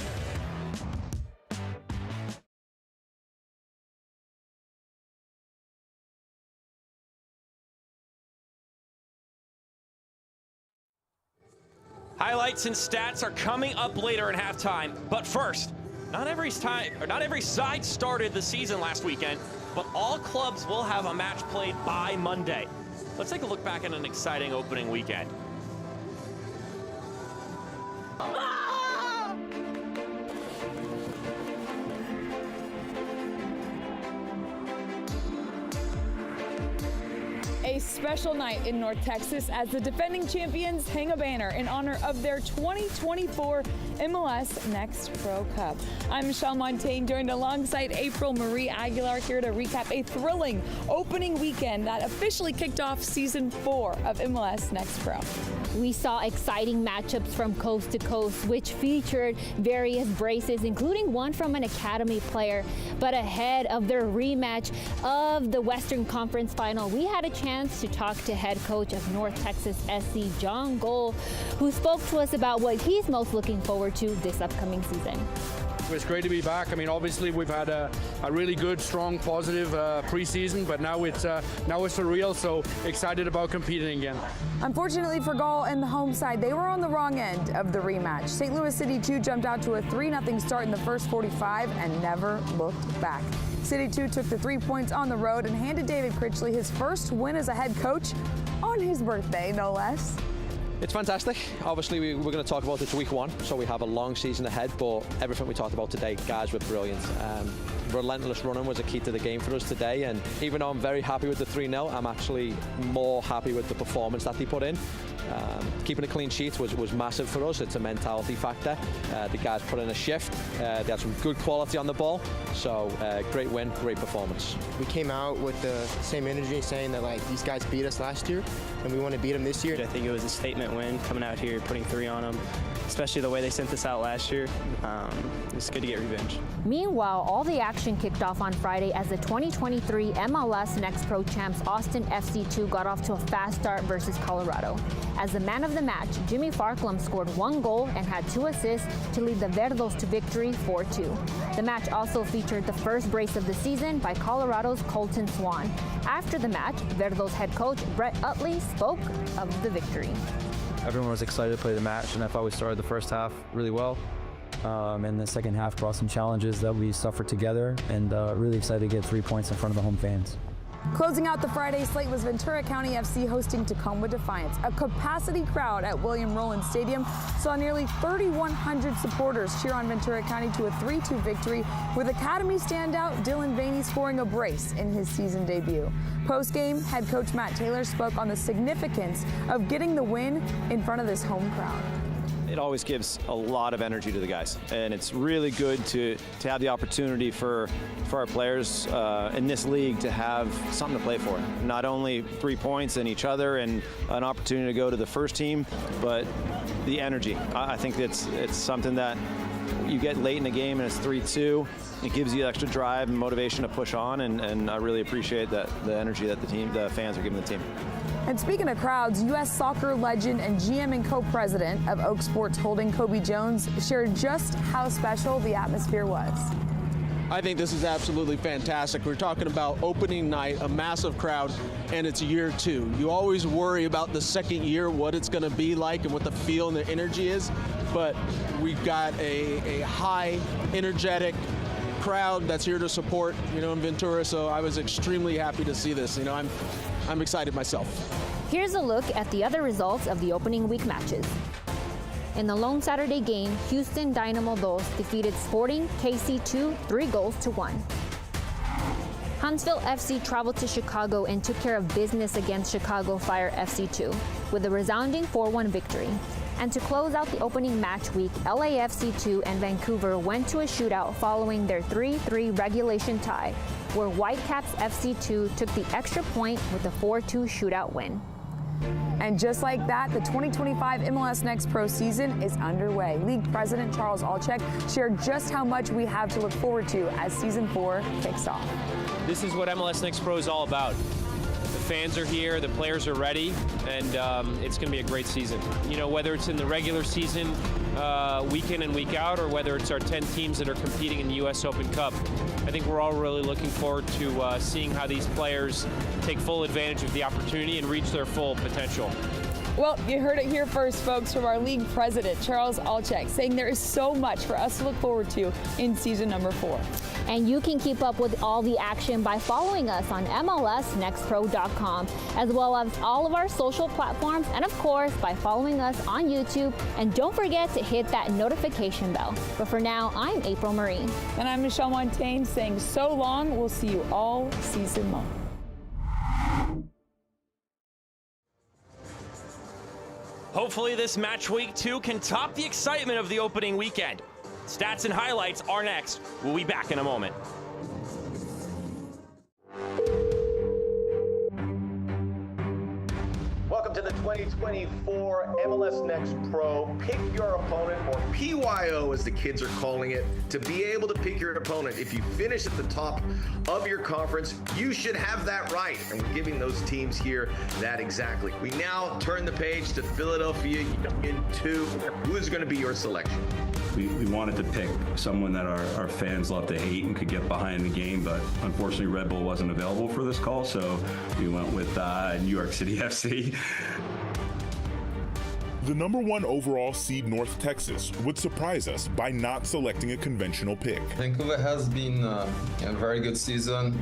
Highlights and stats are coming up later in halftime, but first, not every side started the season last weekend, but all clubs will have a match played by Monday. Let's take a look back at an exciting opening weekend. A special night in North Texas as the defending champions hang a banner in honor of their 2024 MLS Next Pro Cup. I'm Michelle Montaigne, joined alongside April Marie Aguilar here to recap a thrilling opening weekend that officially kicked off Season 4 of MLS Next Pro. We saw exciting matchups from coast to coast, which featured various braces, including one from an academy player. But ahead of their rematch of the Western Conference Final, we had a chance to talk to head coach of North Texas SC, John Gohl, who spoke to us about what he's most looking forward to this upcoming season. It's great to be back. I mean, obviously we've had a really good, strong, positive preseason, but now it's for real. So excited about competing again. Unfortunately for Gall and the home side, they were on the wrong end of the rematch. St. Louis City 2 jumped out to a 3-0 start in the first 45 and never looked back. City 2 took the 3 points on the road and handed David Critchley his first win as a head coach on his birthday, no less. It's fantastic. Obviously, we're going to talk about it's week 1, so we have a long season ahead, but everything we talked about today, guys were brilliant. Relentless running was a key to the game for us today, and even though I'm very happy with the 3-0, I'm actually more happy with the performance that they put in. Keeping a clean sheet was massive for us. It's a mentality factor. The guys put in a shift. They had some good quality on the ball, so great win, great performance. We came out with the same energy, saying that like these guys beat us last year, and we want to beat them this year. I think it was a statement win coming out here, putting 3 on them, especially the way they sent us out last year. It's good to get revenge. Meanwhile, all the action kicked off on Friday as the 2023 MLS Next Pro champs Austin FC2 got off to a fast start versus Colorado. As the man of the match, Jimmy Farklam scored 1 goal and had 2 assists to lead the Verdos to victory 4-2. The match also featured the first brace of the season by Colorado's Colton Swan. After the match, Verdos head coach Brett Utley spoke of the victory. Everyone was excited to play the match, and I thought we started the first half really well. And the second half brought some challenges that we suffered together, and really excited to get 3 points in front of the home fans. Closing out the Friday slate was Ventura County FC hosting Tacoma Defiance. A capacity crowd at William Rowland Stadium saw nearly 3,100 supporters cheer on Ventura County to a 3-2 victory, with Academy standout Dylan Vaney scoring a brace in his season debut. Post-game, head coach Matt Taylor spoke on the significance of getting the win in front of this home crowd. It always gives a lot of energy to the guys, and it's really good to have the opportunity for our players in this league to have something to play for. Not only 3 points in each other and an opportunity to go to the first team, but the energy. I think it's something that you get late in the game and it's 3-2. It gives you extra drive and motivation to push on, and I really appreciate the energy that the fans are giving the team. And speaking of crowds, U.S. soccer legend and GM and co-president of Oak Sports Holding, Kobe Jones, shared just how special the atmosphere was. I think this is absolutely fantastic. We're talking about opening night, a massive crowd, and it's year 2. You always worry about the second year, what it's going to be like and what the feel and the energy is, but we've got a high, energetic crowd that's here to support, in Ventura, so I was extremely happy to see this. I'm excited myself. Here's a look at the other results of the opening week matches. In the lone Saturday game, Houston Dynamo 2 defeated Sporting KC 2 3-1. Huntsville FC traveled to Chicago and took care of business against Chicago Fire FC 2 with a resounding 4-1 victory. And to close out the opening match week, LAFC 2 and Vancouver went to a shootout following their 3-3 regulation tie, where Whitecaps FC 2 took the extra point with a 4-2 shootout win. And just like that, the 2025 MLS Next Pro season is underway. League President Charles Alchek shared just how much we have to look forward to as Season 4 kicks off. This is what MLS Next Pro is all about. The fans are here, the players are ready, and it's going to be a great season. Whether it's in the regular season, week in and week out, or whether it's our 10 teams that are competing in the U.S. Open Cup, I think we're all really looking forward to seeing how these players take full advantage of the opportunity and reach their full potential. Well, you heard it here first, folks, from our league president, Charles Alchek, saying there is so much for us to look forward to in season number 4. And you can keep up with all the action by following us on MLSNextPro.com, as well as all of our social platforms, and of course, by following us on YouTube. And don't forget to hit that notification bell. But for now, I'm April Marie. And I'm Michelle Montaigne saying so long. We'll see you all season long. Hopefully this match week 2 can top the excitement of the opening weekend. Stats and highlights are next. We'll be back in a moment. Welcome to the 2020 2024 MLS Next Pro Pick Your Opponent, or PYO as the kids are calling it, to be able to pick your opponent. If you finish at the top of your conference, you should have that right. And we're giving those teams here that exactly. We now turn the page to Philadelphia Union 2. Who is going to be your selection? We wanted to pick someone that our fans love to hate and could get behind the game, but unfortunately Red Bull wasn't available for this call, so we went with New York City FC. The #1 overall seed North Texas would surprise us by not selecting a conventional pick. Vancouver has been a very good season.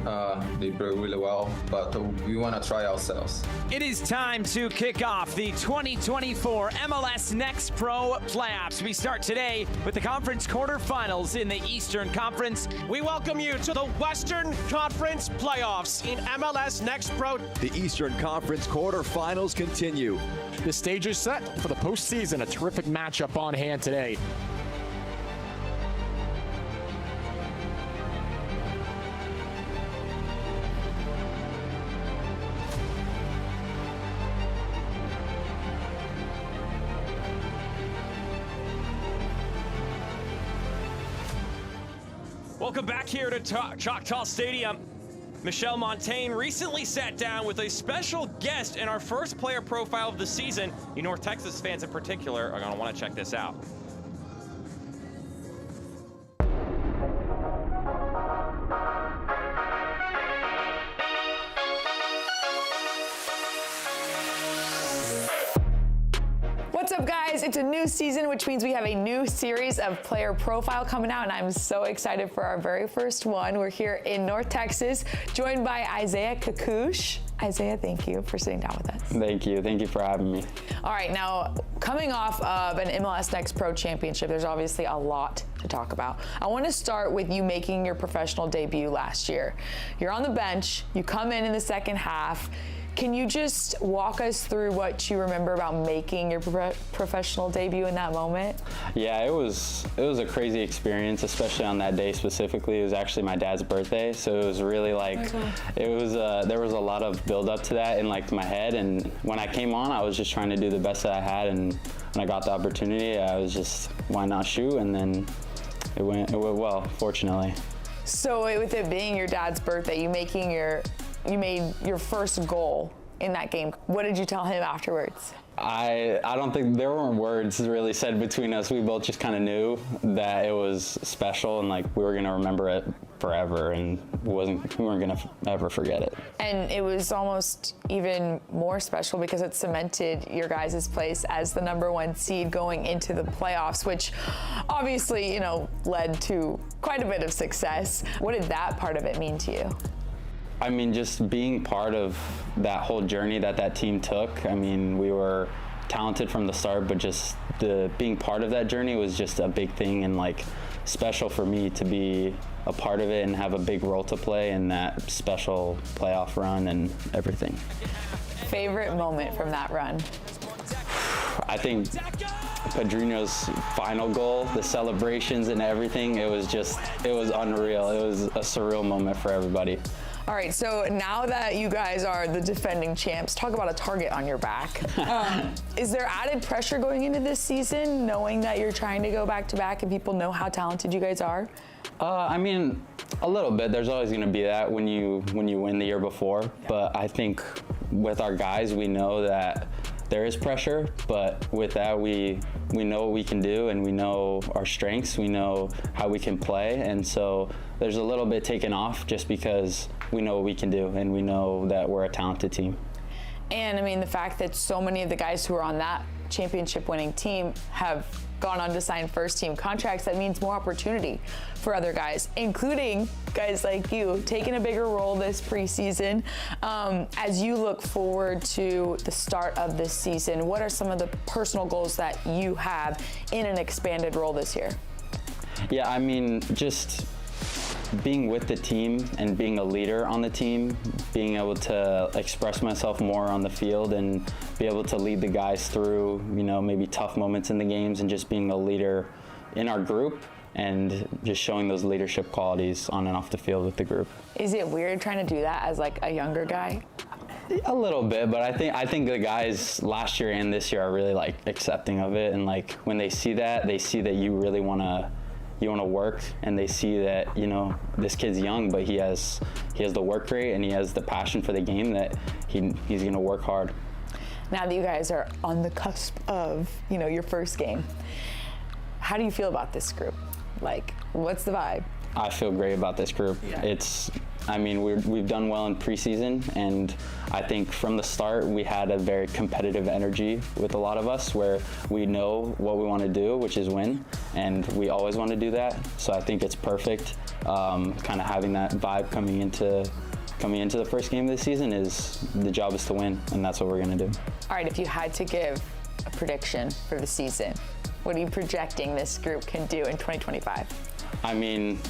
They played really well, but we want to try ourselves. It is time to kick off the 2024 MLS Next Pro playoffs. We start today with the conference quarterfinals in the Eastern Conference. We welcome you to the Western Conference playoffs in MLS Next Pro. The Eastern Conference quarterfinals continue. The stage is set for the postseason. A terrific matchup on hand today. Welcome back here to Choctaw Stadium. Michelle Montaigne recently sat down with a special guest in our first player profile of the season. You North Texas fans in particular are going to want to check this out. What's up, guys? It's a new season, which means we have a new series of player profile coming out, and I'm so excited for our very first one. We're here in North Texas, joined by Isaiah Kakush. Isaiah, thank you for sitting down with us. Thank you for having me. All right, now coming off of an MLS Next Pro championship, there's obviously a lot to talk about. I want to start with you making your professional debut last year. You're on the bench, you come in the second half. Can you just walk us through what you remember about making your professional debut in that moment? Yeah, it was a crazy experience, especially on that day specifically. It was actually my dad's birthday, so it was really like, there was a lot of build up to that in like my head, and when I came on, I was just trying to do the best that I had, and when I got the opportunity, I was just, why not shoot? And then it went well, fortunately. So with it being your dad's birthday, you made your first goal in that game. What did you tell him afterwards? I don't think there weren't words really said between us. We both just kind of knew that it was special and like we were gonna remember it forever, and we weren't gonna ever forget it. And it was almost even more special because it cemented your guys' place as the #1 seed going into the playoffs, which obviously, led to quite a bit of success. What did that part of it mean to you? I mean, just being part of that whole journey that team took. I mean, we were talented from the start, but just being part of that journey was just a big thing, and like special for me to be a part of it and have a big role to play in that special playoff run and everything. Favorite moment from that run? I think Pedrinho's final goal, the celebrations and everything, it was unreal. It was a surreal moment for everybody. All right, so now that you guys are the defending champs, talk about a target on your back. Is there added pressure going into this season, knowing that you're trying to go back-to-back and people know how talented you guys are? I mean, a little bit. There's always going to be that when you win the year before. But I think with our guys, we know that there is pressure, but with that, we know what we can do, and we know our strengths, we know how we can play, and so there's a little bit taken off just because we know what we can do, and we know that we're a talented team. And I mean, the fact that so many of the guys who are on that championship winning team have gone on to sign first team contracts, that means more opportunity for other guys, including guys like you, taking a bigger role this preseason. As you look forward to the start of this season, what are some of the personal goals that you have in an expanded role this year? Yeah, I mean, just being with the team and being a leader on the team, being able to express myself more on the field and be able to lead the guys through, maybe tough moments in the games, and just being a leader in our group and just showing those leadership qualities on and off the field with the group. Is it weird trying to do that as like a younger guy? A little bit, but I think the guys last year and this year are really like accepting of it, and like when they see that you really want to work, and they see that, you know, this kid's young, but he has the work rate and he has the passion for the game, that he's going to work hard. Now that you guys are on the cusp of, you know, your first game, how do you feel about this group? Like, what's the vibe? I feel great about this group. Yeah. I mean, we've done well in preseason, and I think from the start we had a very competitive energy with a lot of us, where we know what we want to do, which is win, and we always want to do that. So I think it's perfect. Kind of having that vibe coming into the first game of the season is the job is to win, and that's what we're going to do. All right, if you had to give a prediction for the season, what are you projecting this group can do in 2025? I mean,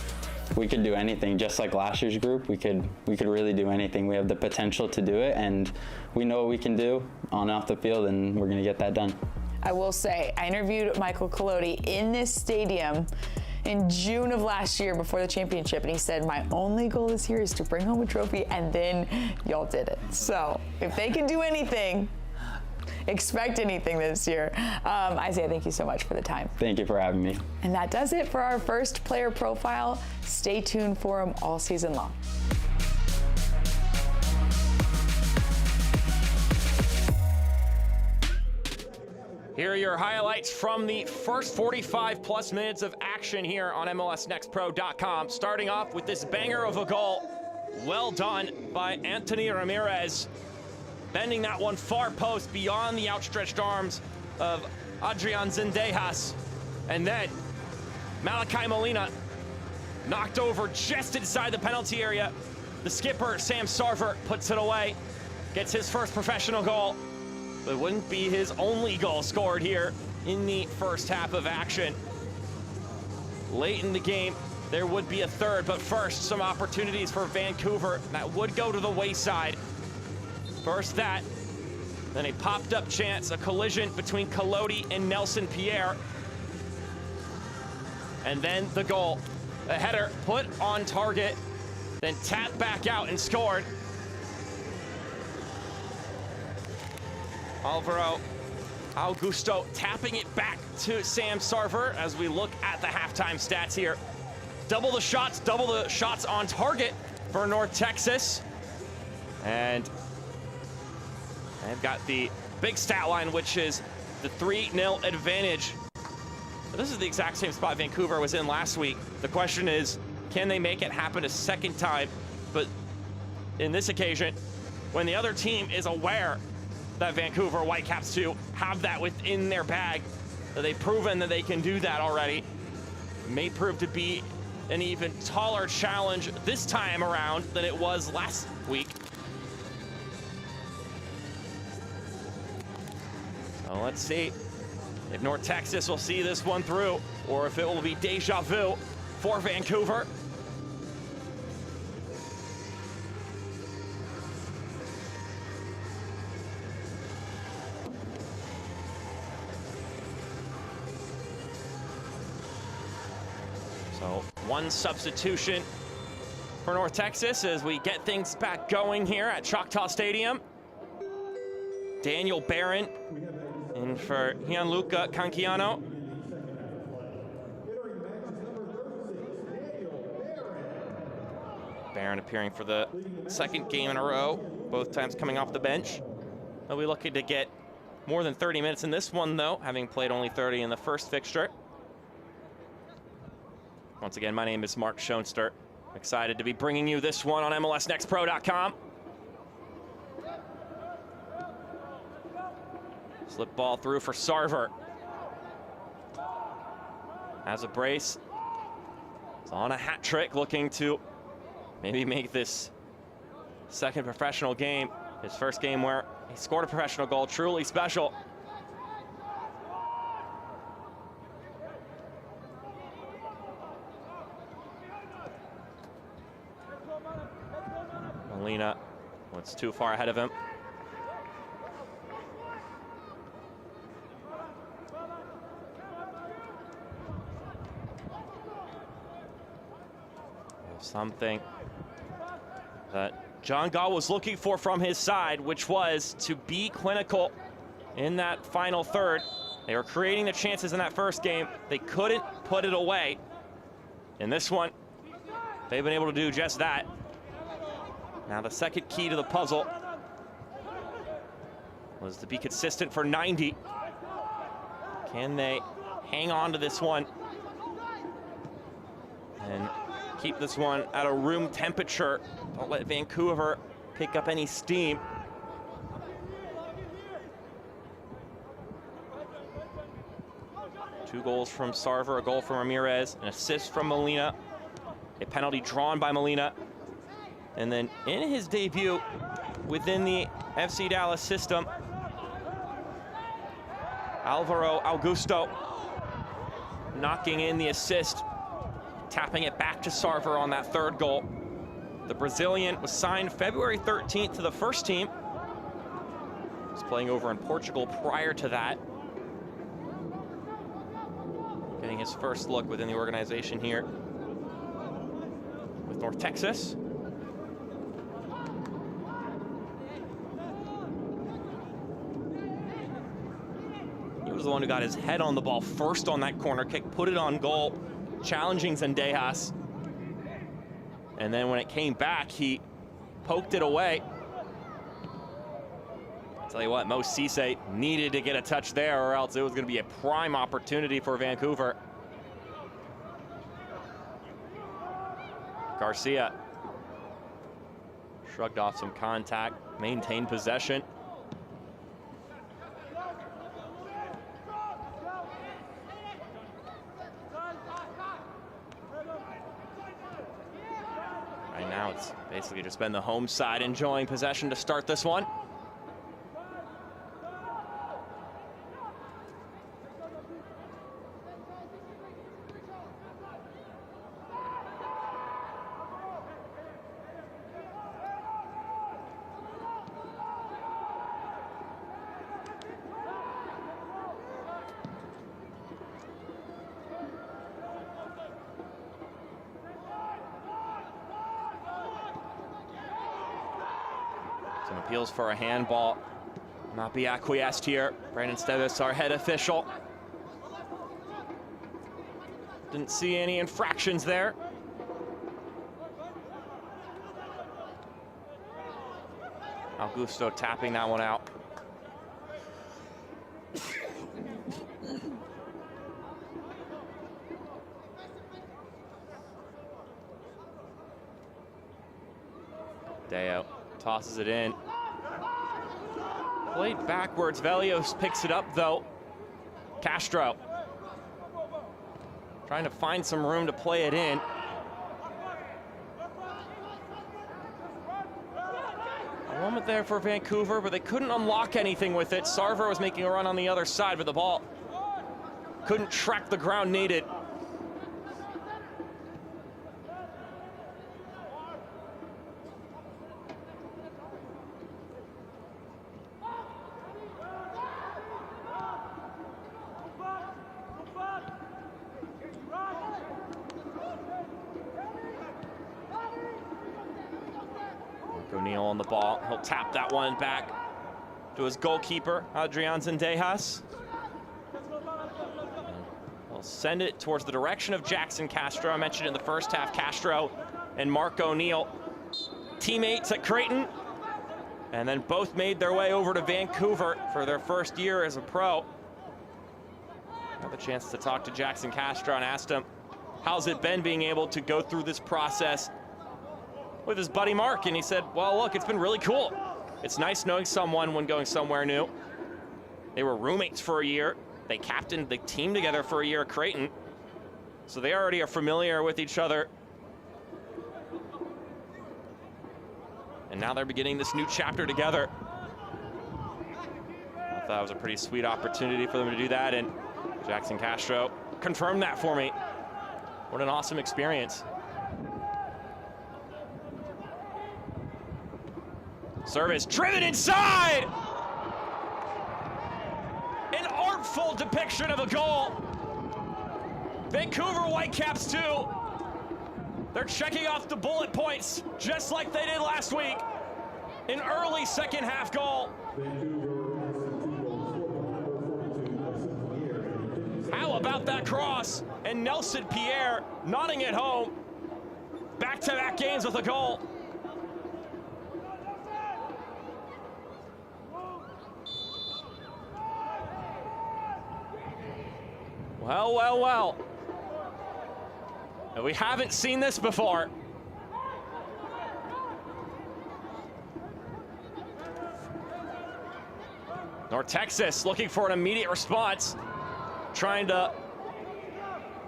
we could do anything, just like last year's group. We could really do anything. We have the potential to do it, and we know what we can do on and off the field, and we're going to get that done. I will say, I interviewed Michael Collodi in this stadium in June of last year before the championship, and he said, my only goal this year is to bring home a trophy, and then y'all did it. So if they can do anything, expect anything this year. Isaiah, thank you so much for the time. Thank you for having me. And that does it for our first player profile. Stay tuned for them all season long. Here are your highlights from the first 45 plus minutes of action here on MLSNextPro.com. Starting off with this banger of a goal. Well done by Anthony Ramirez, bending that one far post beyond the outstretched arms of Adrian Zendejas. And then Malachi Molina knocked over just inside the penalty area. The skipper, Sam Sarver, puts it away, gets his first professional goal. But it wouldn't be his only goal scored here in the first half of action. Late in the game, there would be a third, but first, some opportunities for Vancouver that would go to the wayside. First that, then a popped-up chance, a collision between Collodi and Nelson Pierre. And then the goal. A header put on target, then tapped back out and scored. Alvaro Augusto tapping it back to Sam Sarver as we look at the halftime stats here. Double the shots on target for North Texas. And they've got the big stat line, which is the 3-0 advantage. This is the exact same spot Vancouver was in last week. The question is, can they make it happen a second time? But in this occasion, when the other team is aware that Vancouver Whitecaps 2 have that within their bag, that they've proven that they can do that already, may prove to be an even taller challenge this time around than it was last week. So let's see if North Texas will see this one through, or if it will be deja vu for Vancouver. So one substitution for North Texas as we get things back going here at Choctaw Stadium. Daniel Barron in for Gianluca Canchiano. Barron appearing for the second game in a row, both times coming off the bench. They'll be looking to get more than 30 minutes in this one, though, having played only 30 in the first fixture. Once again, my name is Mark Schoenster. Excited to be bringing you this one on MLSNextPro.com. Slip ball through for Sarver. Has a brace. It's on a hat trick, looking to maybe make this second professional game, his first game where he scored a professional goal, truly special. Molina was too far ahead of him. Something that John Gall was looking for from his side, which was to be clinical in that final third. They were creating the chances in that first game. They couldn't put it away. In this one, they've been able to do just that. Now the second key to the puzzle was to be consistent for 90. Can they hang on to this one and keep this one at a room temperature? Don't let Vancouver pick up any steam. Two goals from Sarver, a goal from Ramirez, an assist from Molina, a penalty drawn by Molina. And then in his debut within the FC Dallas system, Alvaro Augusto knocking in the assist, tapping it back to Sarver on that third goal. The Brazilian was signed February 13th to the first team. Was playing over in Portugal prior to that. Getting his first look within the organization here with North Texas. He was the one who got his head on the ball first on that corner kick, put it on goal, challenging Zendejas. And then when it came back, he poked it away. I'll tell you what, Mo Cisse needed to get a touch there, or else it was going to be a prime opportunity for Vancouver. Garcia shrugged off some contact, maintained possession. Right now it's basically just been the home side enjoying possession to start this one. Some appeals for a handball. Not be acquiesced here. Brandon Stevis, our head official. Didn't see any infractions there. Augusto tapping that one out. Deo tosses it in. Played backwards. Velios picks it up though. Castro trying to find some room to play it in. A moment there for Vancouver, but they couldn't unlock anything with it. Sarver was making a run on the other side, but the ball couldn't track the ground needed. O'Neal on the ball. He'll tap that one back to his goalkeeper, Adrian Zendejas. He'll send it towards the direction of Jackson Castro. I mentioned in the first half, Castro and Mark O'Neal, teammates at Creighton, and then both made their way over to Vancouver for their first year as a pro. Had the chance to talk to Jackson Castro and asked him, how's it been being able to go through this process with his buddy Mark? And he said, well, look, it's been really cool. It's nice knowing someone when going somewhere new. They were roommates for a year. They captained the team together for a year at Creighton. So they already are familiar with each other. And now they're beginning this new chapter together. I thought it was a pretty sweet opportunity for them to do that, and Jackson Castro confirmed that for me. What an awesome experience. Service driven inside! An artful depiction of a goal. Vancouver Whitecaps 2. They're checking off the bullet points just like they did last week. An early second half goal. How about that cross? And Nelson Pierre nodding it home. Back-to-back games with a goal. Well, well, well. We haven't seen this before. North Texas looking for an immediate response, trying to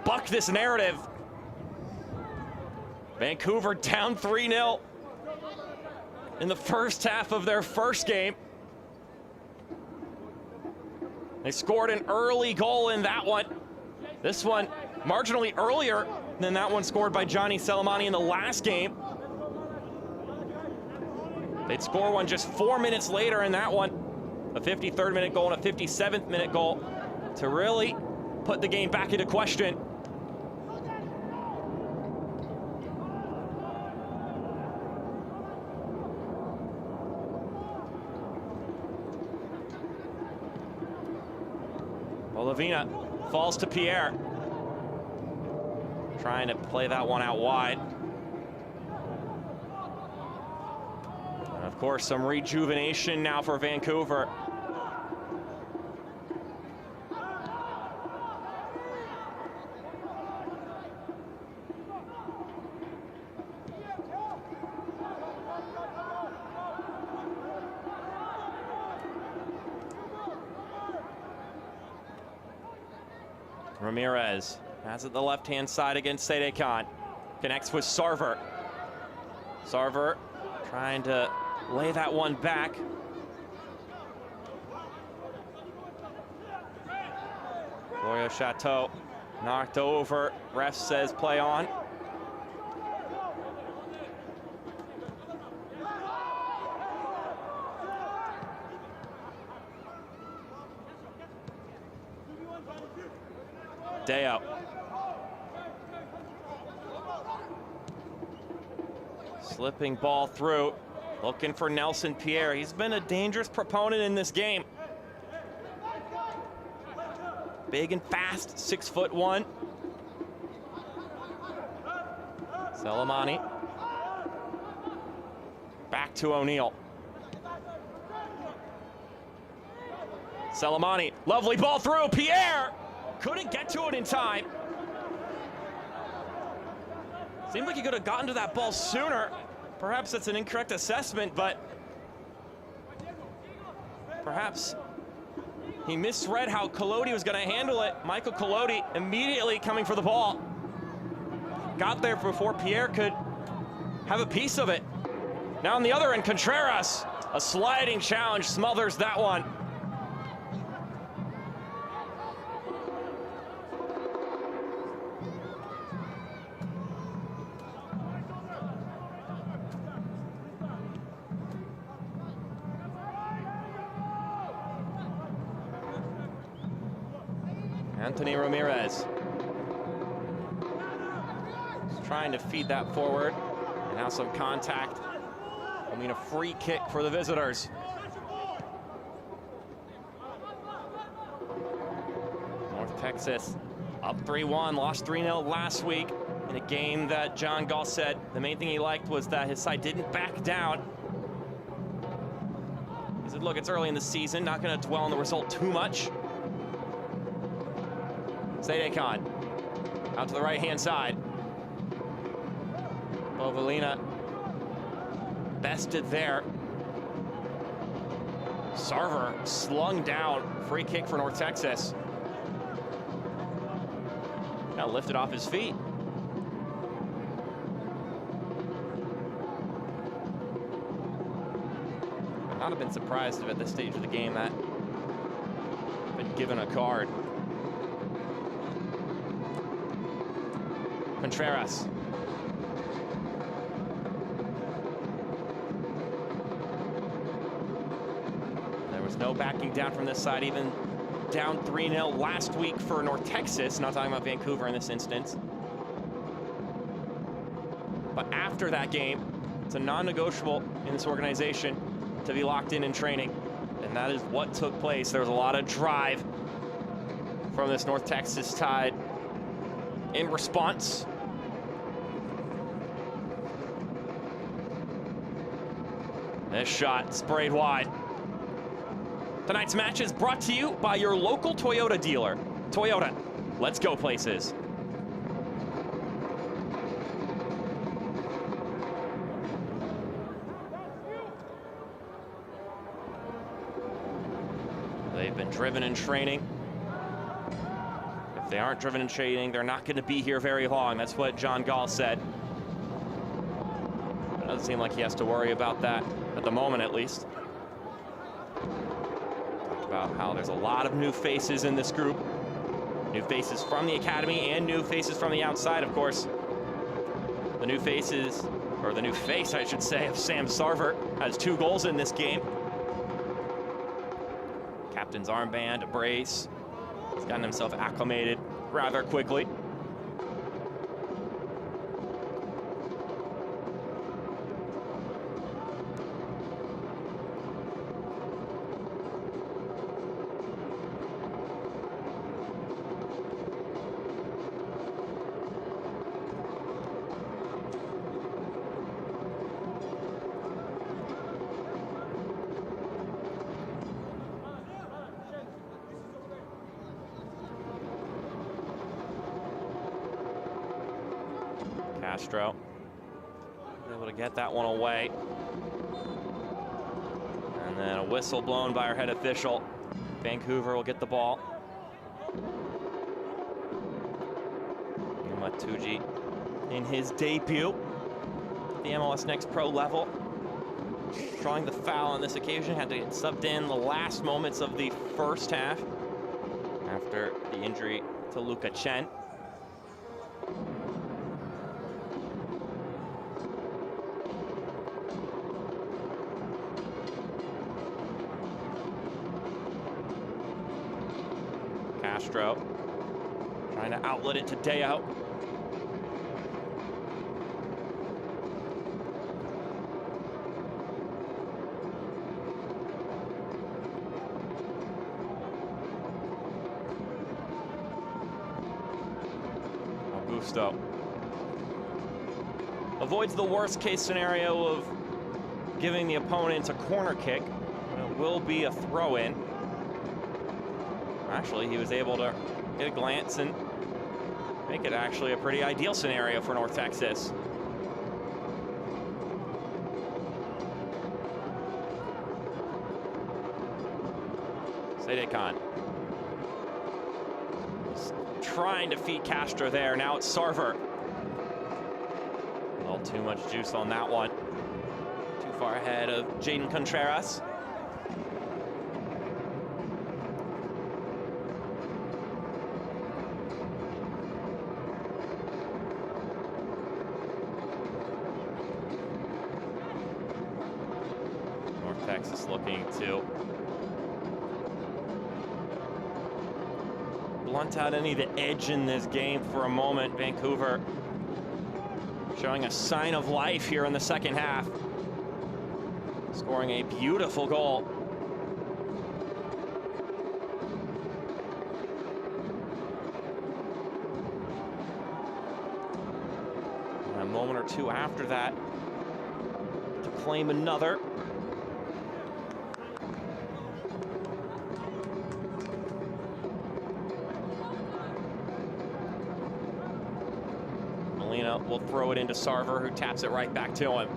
buck this narrative. Vancouver down 3-0 in the first half of their first game. They scored an early goal in that one. This one marginally earlier than that one scored by Johnny Salamani in the last game. They'd score one just 4 minutes later in that one. A 53rd minute goal and a 57th minute goal to really put the game back into question. Bolavina falls to Pierre. Trying to play that one out wide. And of course, some rejuvenation now for Vancouver. Ramirez has it the left-hand side against Sedekan. Connects with Sarver. Sarver trying to lay that one back. Gloria Chateau knocked over. Ref says play on. Deo. Slipping ball through, looking for Nelson Pierre. He's been a dangerous proponent in this game. Big and fast, 6'1". Salamani. Back to O'Neill. Salamani, lovely ball through, Pierre! Couldn't get to it in time. Seemed like he could have gotten to that ball sooner. Perhaps that's an incorrect assessment, but perhaps he misread how Collodi was going to handle it. Michael Collodi immediately coming for the ball. Got there before Pierre could have a piece of it. Now on the other end, Contreras, a sliding challenge, smothers that one. Anthony Ramirez is trying to feed that forward, and now some contact. I mean, a free kick for the visitors. North Texas up 3-1, lost 3-0 last week in a game that John Gall said the main thing he liked was that his side didn't back down. He said, look, it's early in the season, not going to dwell on the result too much. Sedekan out to the right-hand side. Bovalina bested there. Sarver slung down. Free kick for North Texas. Now lifted off his feet. I'd not have been surprised if at this stage of the game that been given a card. Contreras. There was no backing down from this side, even down 3-0 last week for North Texas, not talking about Vancouver in this instance. But after that game, it's a non-negotiable in this organization. to be locked in training. And that is what took place. There was a lot of drive from this North Texas Tide in response. This shot sprayed wide. Tonight's match is brought to you by your local Toyota dealer. Toyota, let's go places. They've been driven in training. If they aren't driven in training, they're not going to be here very long. That's what John Gall said. It doesn't seem like he has to worry about that at the moment, at least. Talked about how there's a lot of new faces in this group. New faces from the academy and new faces from the outside, of course. The new faces, or the new face, I should say, of Sam Sarver has 2 goals in this game. Captain's armband, a brace. He's gotten himself acclimated rather quickly. Castro able to get that one away. And then a whistle blown by our head official. Vancouver will get the ball. Matuji in his debut at the MLS Next Pro level. Drawing the foul on this occasion, had to get subbed in the last moments of the first half after the injury to Luca Chen. Castro trying to outlet it to Deo. Augusto avoids the worst case scenario of giving the opponent a corner kick. It will be a throw-in. Actually, he was able to get a glance and make it actually a pretty ideal scenario for North Texas. Sedekan trying to feed Castro there. Now it's Sarver. A little too much juice on that one. Too far ahead of Jaden Contreras. North Texas looking to blunt out any of the edge in this game for a moment. Vancouver showing a sign of life here in the second half, scoring a beautiful goal. And a moment or two after that to claim another. Will throw it into Sarver, who taps it right back to him.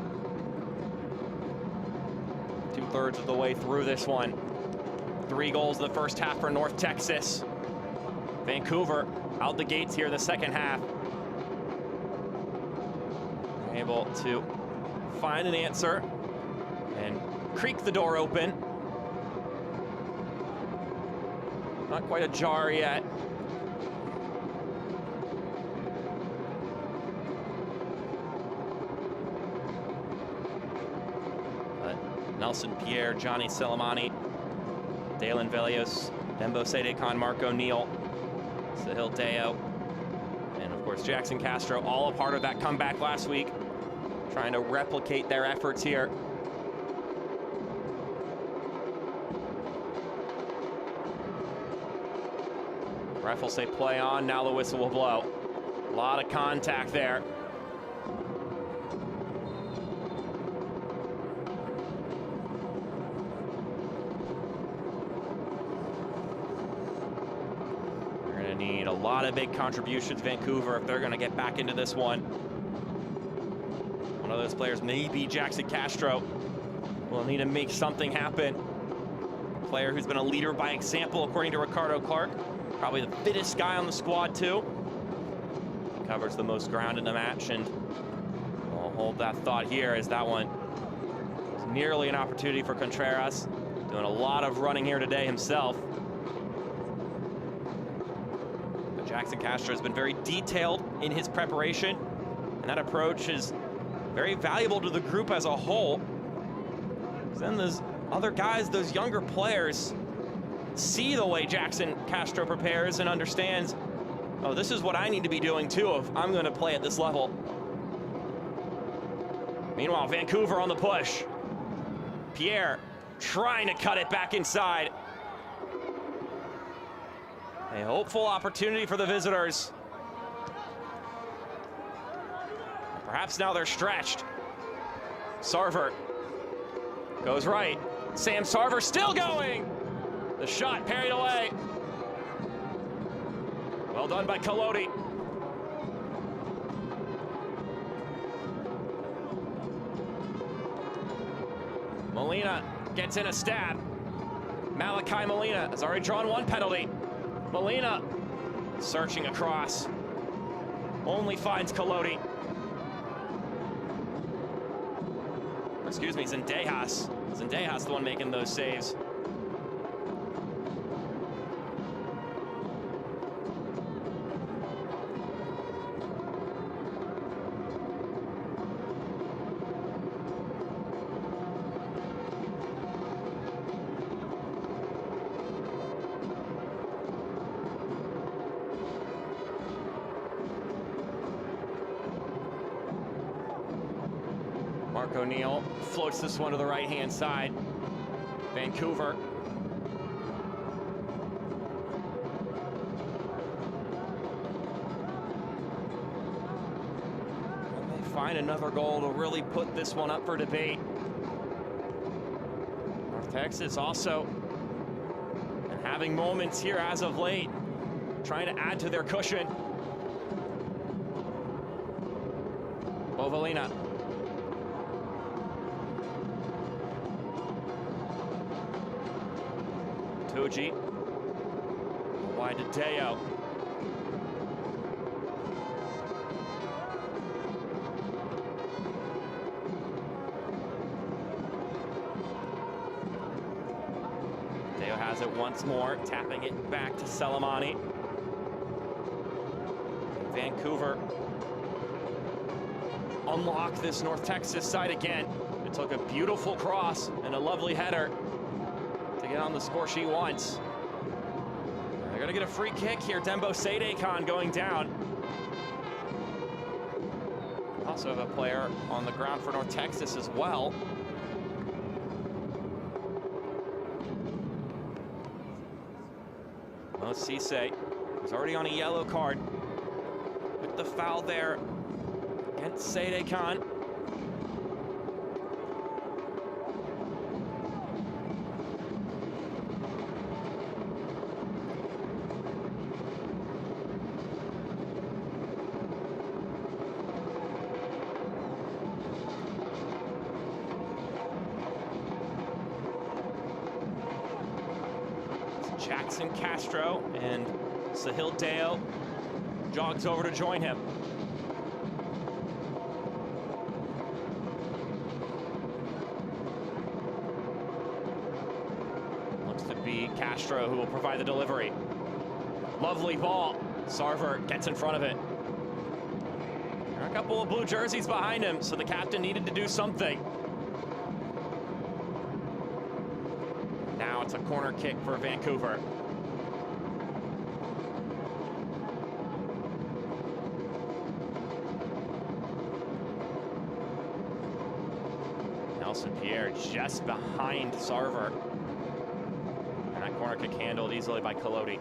2/3 of the way through this one. 3 goals in the first half for North Texas. Vancouver out the gates here in the second half. Able to find an answer and creak the door open. Not quite ajar yet. Nelson Pierre, Johnny Selemani, Dalen Velios, Dembo Sedekan, Marco Neal, Sahil Deo, and of course Jackson Castro, all a part of that comeback last week, trying to replicate their efforts here. Ref will say play on, now the whistle will blow. A lot of contact there. They're gonna need a lot of big contributions, Vancouver, if they're gonna get back into this one. One of those players may be Jackson Castro. We'll need to make something happen. Player who's been a leader by example, according to Ricardo Clark. Probably the fittest guy on the squad, too. Covers the most ground in the match, and we'll hold that thought here as that one is nearly an opportunity for Contreras. Doing a lot of running here today himself. But Jackson Castro has been very detailed in his preparation, and that approach is very valuable to the group as a whole. Then those other guys, those younger players, see the way Jackson Castro prepares and understands, oh, this is what I need to be doing too if I'm going to play at this level. Meanwhile, Vancouver on the push. Pierre trying to cut it back inside. A hopeful opportunity for the visitors. Perhaps now they're stretched. Sarver goes right. Sam Sarver still going. The shot parried away. Well done by Collodi. Molina gets in a stab. Malachi Molina has already drawn one penalty. Molina searching across. Only finds Collodi. Excuse me, Zendejas. Zendejas the one making those saves. Mark O'Neill floats this one to the right-hand side. Vancouver. They find another goal to really put this one up for debate. North Texas also having moments here as of late, trying to add to their cushion. Bovalina. Tucci. Wide to Deo. Deo has it once more, tapping it back to Salamani. Vancouver unlock this North Texas side again. It took a beautiful cross and a lovely header to get on the score sheet once. They're gonna get a free kick here. Dembo Sadekhan going down. Also have a player on the ground for North Texas as well. Well, Cisse is already on a yellow card with the foul there against Sadekhan. Jackson Castro and Sahil Deo jogs over to join him. Looks to be Castro who will provide the delivery. Lovely ball. Sarver gets in front of it. There are a couple of blue jerseys behind him, so the captain needed to do something. Now it's a corner kick for Vancouver. Nelson Pierre just behind Sarver. And that corner kick handled easily by Collodi.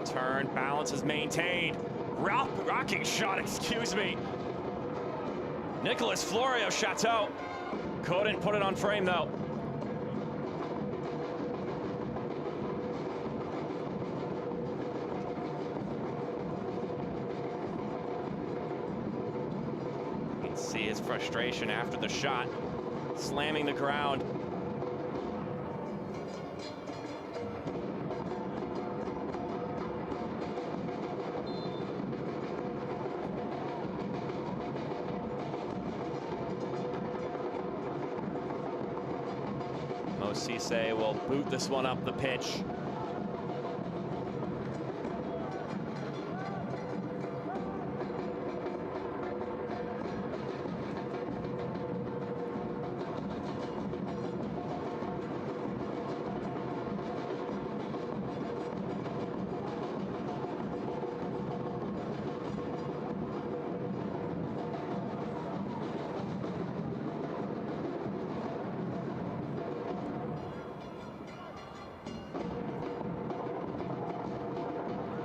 Turn, balance is maintained. Rocking shot, excuse me. Nicholas Florio Chateau. Couldn't put it on frame though. You can see his frustration after the shot, slamming the ground. Cisse will boot this one up the pitch.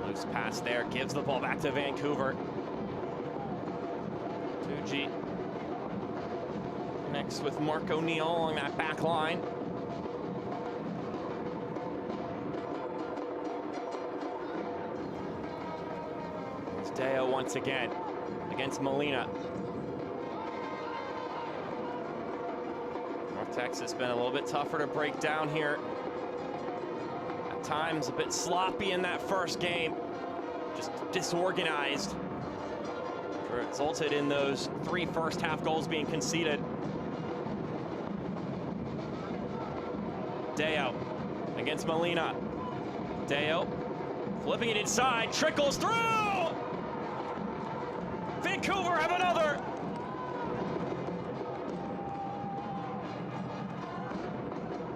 Loose pass there, gives the ball back to Vancouver. Tucci connects with Mark O'Neill along that back line. It's Deo once again against Molina. North Texas been a little bit tougher to break down here. At times a bit sloppy in that first game. Just disorganized. Resulted in those 3 first-half goals being conceded. Deo against Molina. Deo flipping it inside, trickles through! Vancouver have another!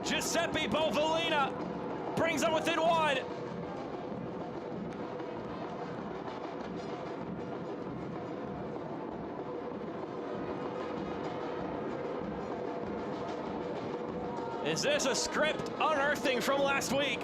Giuseppe Bovalina brings them within 1. Is this a script unearthing from last week?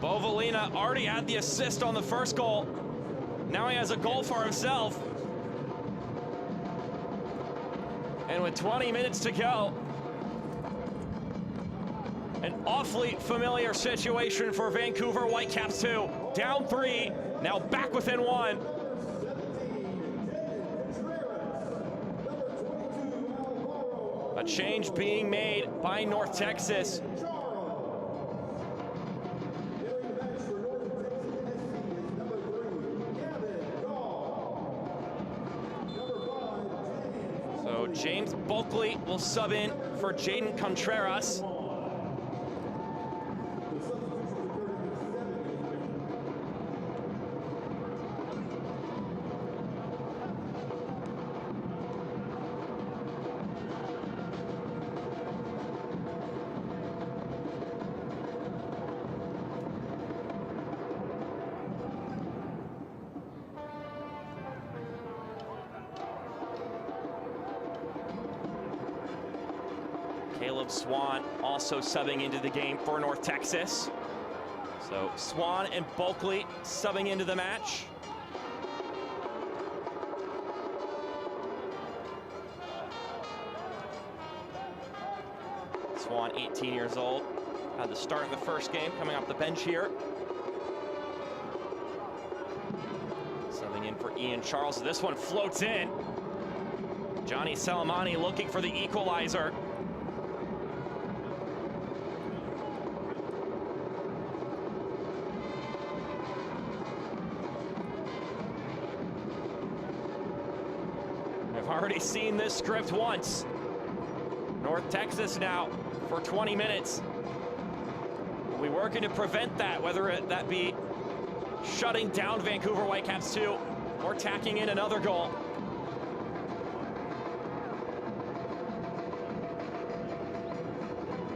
Bovalina already had the assist on the first goal. Now he has a goal for himself. And with 20 minutes to go, an awfully familiar situation for Vancouver Whitecaps 2. Down 3, now back within 1. A change being made by North Texas. So James Bulkley will sub in for Jaden Contreras. Caleb Swan also subbing into the game for North Texas. So Swan and Bulkley subbing into the match. Swan, 18 years old, had the start of the first game, coming off the bench here. Subbing in for Ian Charles. This one floats in. Johnny Salamani looking for the equalizer. I've already seen this script once. North Texas now for 20 minutes. We're working to prevent that, whether that be shutting down Vancouver Whitecaps 2 or tacking in another goal.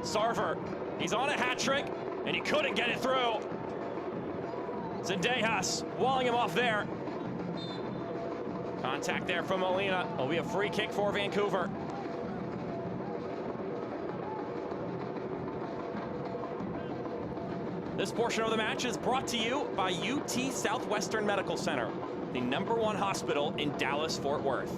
Sarver, he's on a hat trick, and he couldn't get it through. Zendejas walling him off there. Contact there from Molina. It'll be a free kick for Vancouver. This portion of the match is brought to you by UT Southwestern Medical Center, the #1 hospital in Dallas-Fort Worth.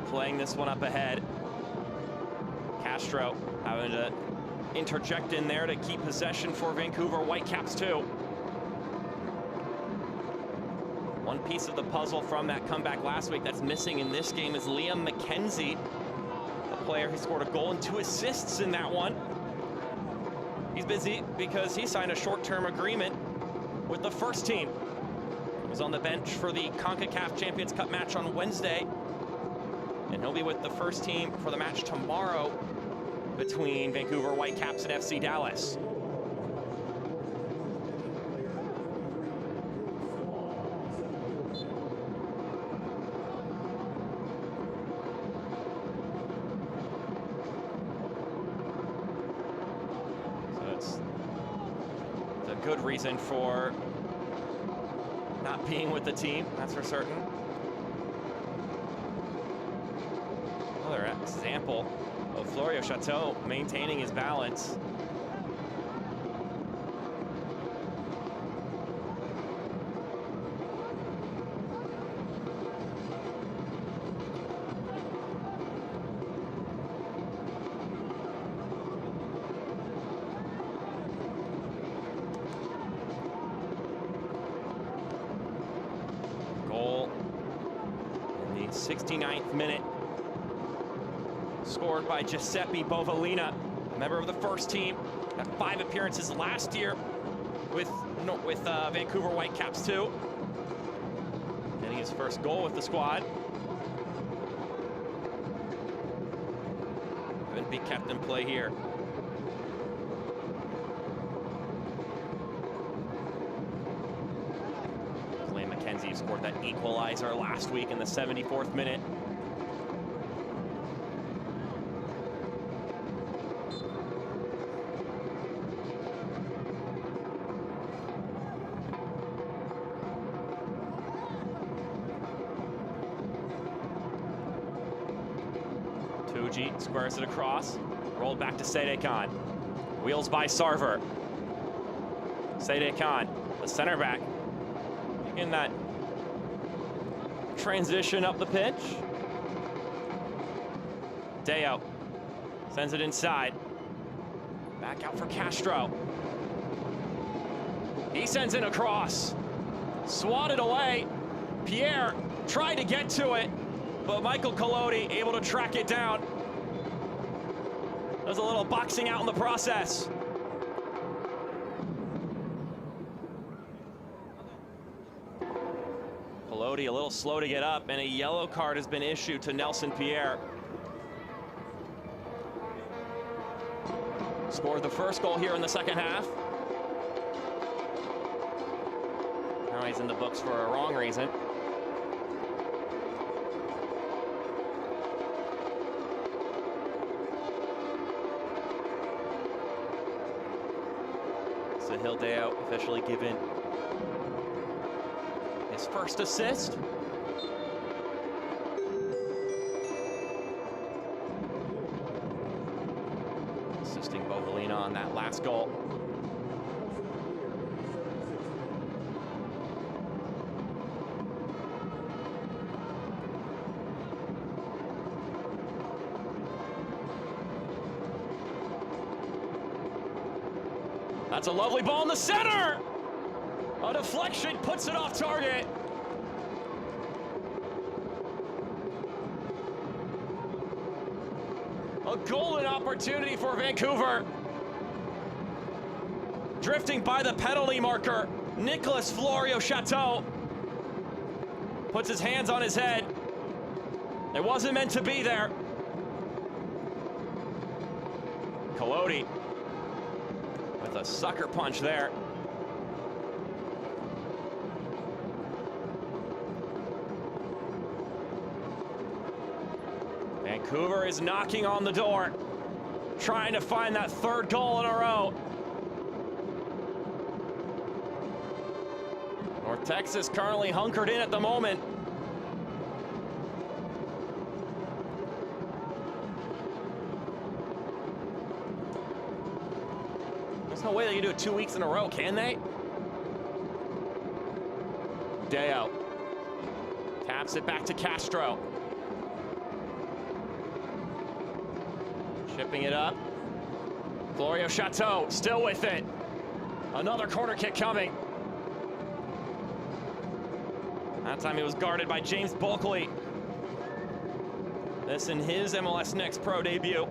Playing this one up ahead. Castro having to interject in there to keep possession for Vancouver Whitecaps too. One piece of the puzzle from that comeback last week that's missing in this game is Liam McKenzie, a player who scored a goal and 2 assists in that one. He's busy because he signed a short-term agreement with the first team. He was on the bench for the CONCACAF Champions Cup match on Wednesday. And he'll be with the first team for the match tomorrow between Vancouver Whitecaps and FC Dallas. So it's a good reason for not being with the team, that's for certain. Another example of Florio Chateau maintaining his balance. Goal in the 69th minute. Scored by Giuseppe Bovalina, a member of the first team. Had 5 appearances last year with Vancouver Whitecaps too. Getting his first goal with the squad. Couldn't be kept in play here. Liam McKenzie scored that equalizer last week in the 74th minute. Squares it across, rolled back to Sede Khan. Wheels by Sarver. Sede Khan, the center back, making that transition up the pitch. Deo sends it inside. Back out for Castro. He sends it across. Swatted away. Pierre tried to get to it, but Michael Collodi able to track it down. There's a little boxing out in the process. Collodi a little slow to get up, and a yellow card has been issued to Nelson Pierre. Scored the first goal here in the second half. Now he's in the books for a wrong reason. Hildeo officially given his first assist. Assisting Bovalina on that last goal. That's a lovely ball in the center. A deflection puts it off target. A golden opportunity for Vancouver. Drifting by the penalty marker, Nicolas Florio Chateau puts his hands on his head. It wasn't meant to be there. Colodi with a sucker punch there. Vancouver is knocking on the door, trying to find that third goal in a row. North Texas currently hunkered in at the moment. There's no way they can do it 2 weeks in a row, can they? Deo taps it back to Castro. Shipping it up. Florio Chateau still with it. Another corner kick coming. That time he was guarded by James Bulkley. This in his MLS Next Pro debut.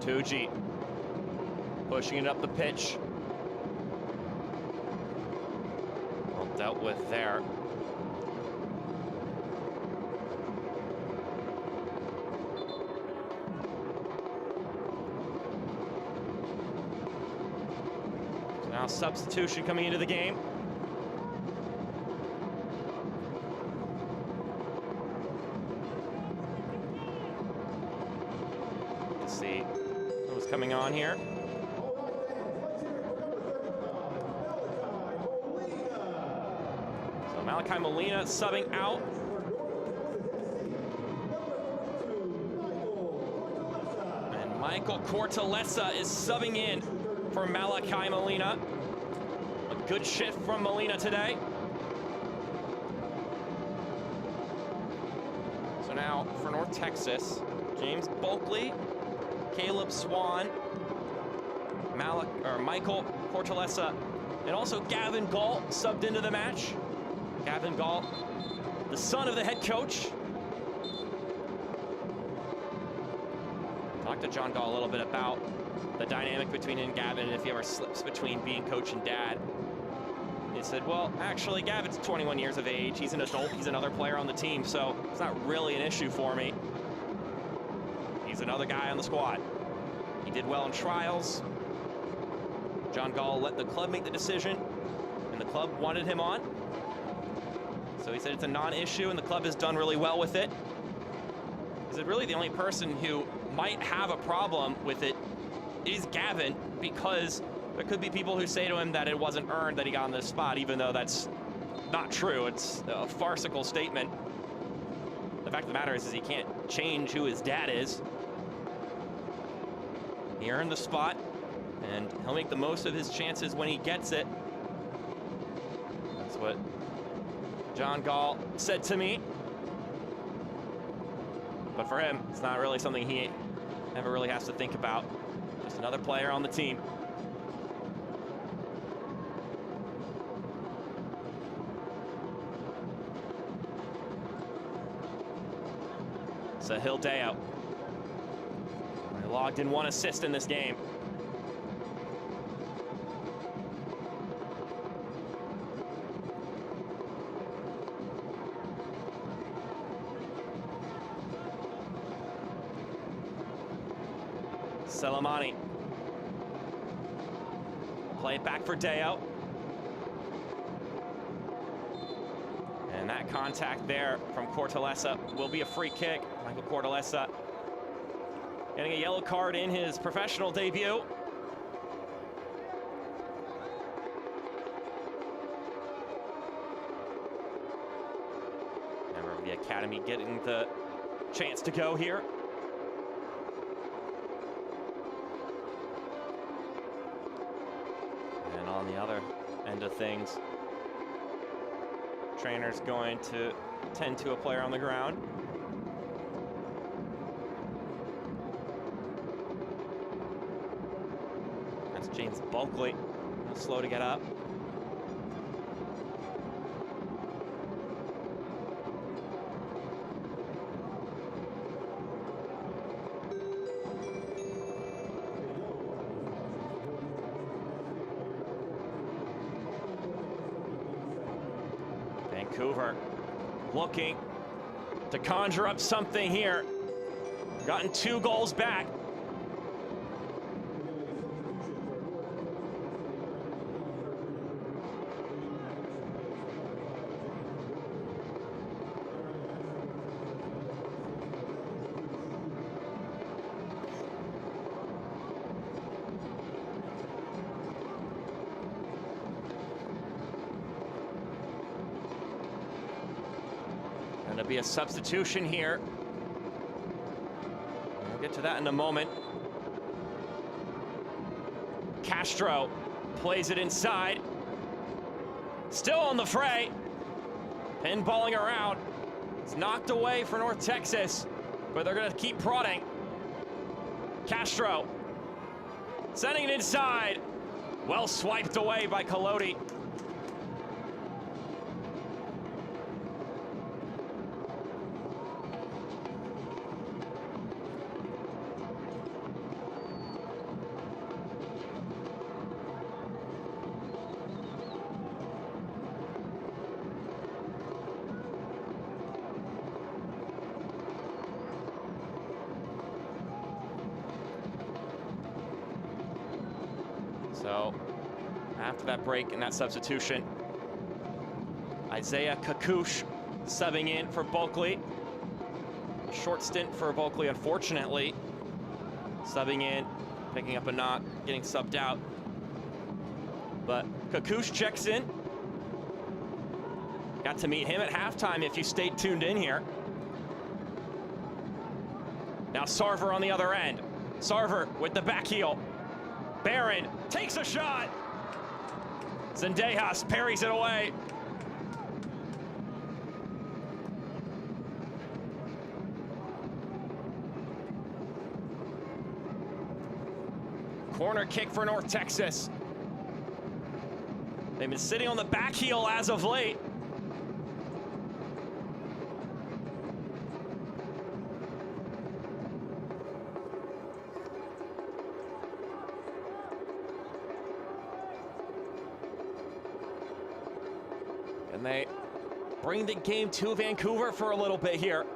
Tucci pushing it up the pitch. Well dealt with there. So now substitution coming into the game. Let's see who's coming on here. So Malachi Molina subbing out. And Michael Cortellessa is subbing in for Malachi Molina. A good shift from Molina today. So now for North Texas, James Bulkley, Caleb Swan, Michael Cortellessa, and also Gavin Gall subbed into the match. Gavin Gall, the son of the head coach. Talked to John Gall a little bit about the dynamic between him and Gavin, and if he ever slips between being coach and dad. He said, well, actually, Gavin's 21 years of age. He's an adult. He's another player on the team, so it's not really an issue for me. He's another guy on the squad. He did well in trials. John Gall let the club make the decision, and the club wanted him on. So he said it's a non-issue, and the club has done really well with it. Is it really the only person who might have a problem with it is Gavin, because there could be people who say to him that it wasn't earned that he got on this spot, even though that's not true. It's a farcical statement. The fact of the matter is he can't change who his dad is. He earned the spot, and he'll make the most of his chances when he gets it. That's what John Gall said to me. But for him, it's not really something he ever really has to think about. Just another player on the team. Sahil Deo. He logged in 1 assist in this game. Selemani. Play it back for Deo. And that contact there from Cortellessa will be a free kick. Michael Cortellessa getting a yellow card in his professional debut. Member of the academy getting the chance to go here. And on the other end of things, trainer's going to tend to a player on the ground. It's James Bulkley, slow to get up. Vancouver looking to conjure up something here. Gotten 2 goals back. Going to be a substitution here. We'll get to that in a moment. Castro plays it inside. Still on the fray. Pinballing around. It's knocked away for North Texas, but they're going to keep prodding. Castro sending it inside. Well swiped away by Colodi. So after that break and that substitution, Isaiah Kakush subbing in for Bulkley. A short stint for Bulkley, unfortunately. Subbing in, picking up a knock, getting subbed out. But Kakush checks in. Got to meet him at halftime if you stayed tuned in here. Now Sarver on the other end. Sarver with the back heel. Barron takes a shot. Zendejas parries it away. Corner kick for North Texas. They've been sitting on the back heel as of late. And they bring the game to Vancouver for a little bit here.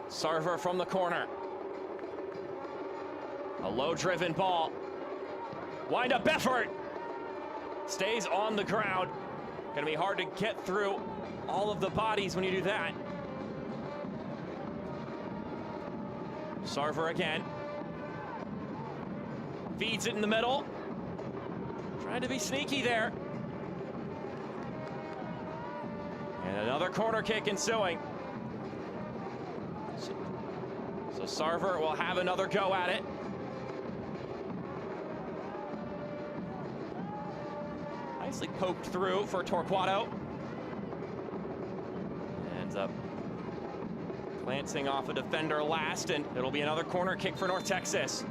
Sarver from the corner. A low-driven ball. Wind-up effort. Stays on the ground. Gonna be hard to get through all of the bodies when you do that. Sarver again. Feeds it in the middle. Trying to be sneaky there. And another corner kick ensuing. So Sarver will have another go at it. Nicely poked through for Torquato. Ends up glancing off a defender last, and it'll be another corner kick for North Texas.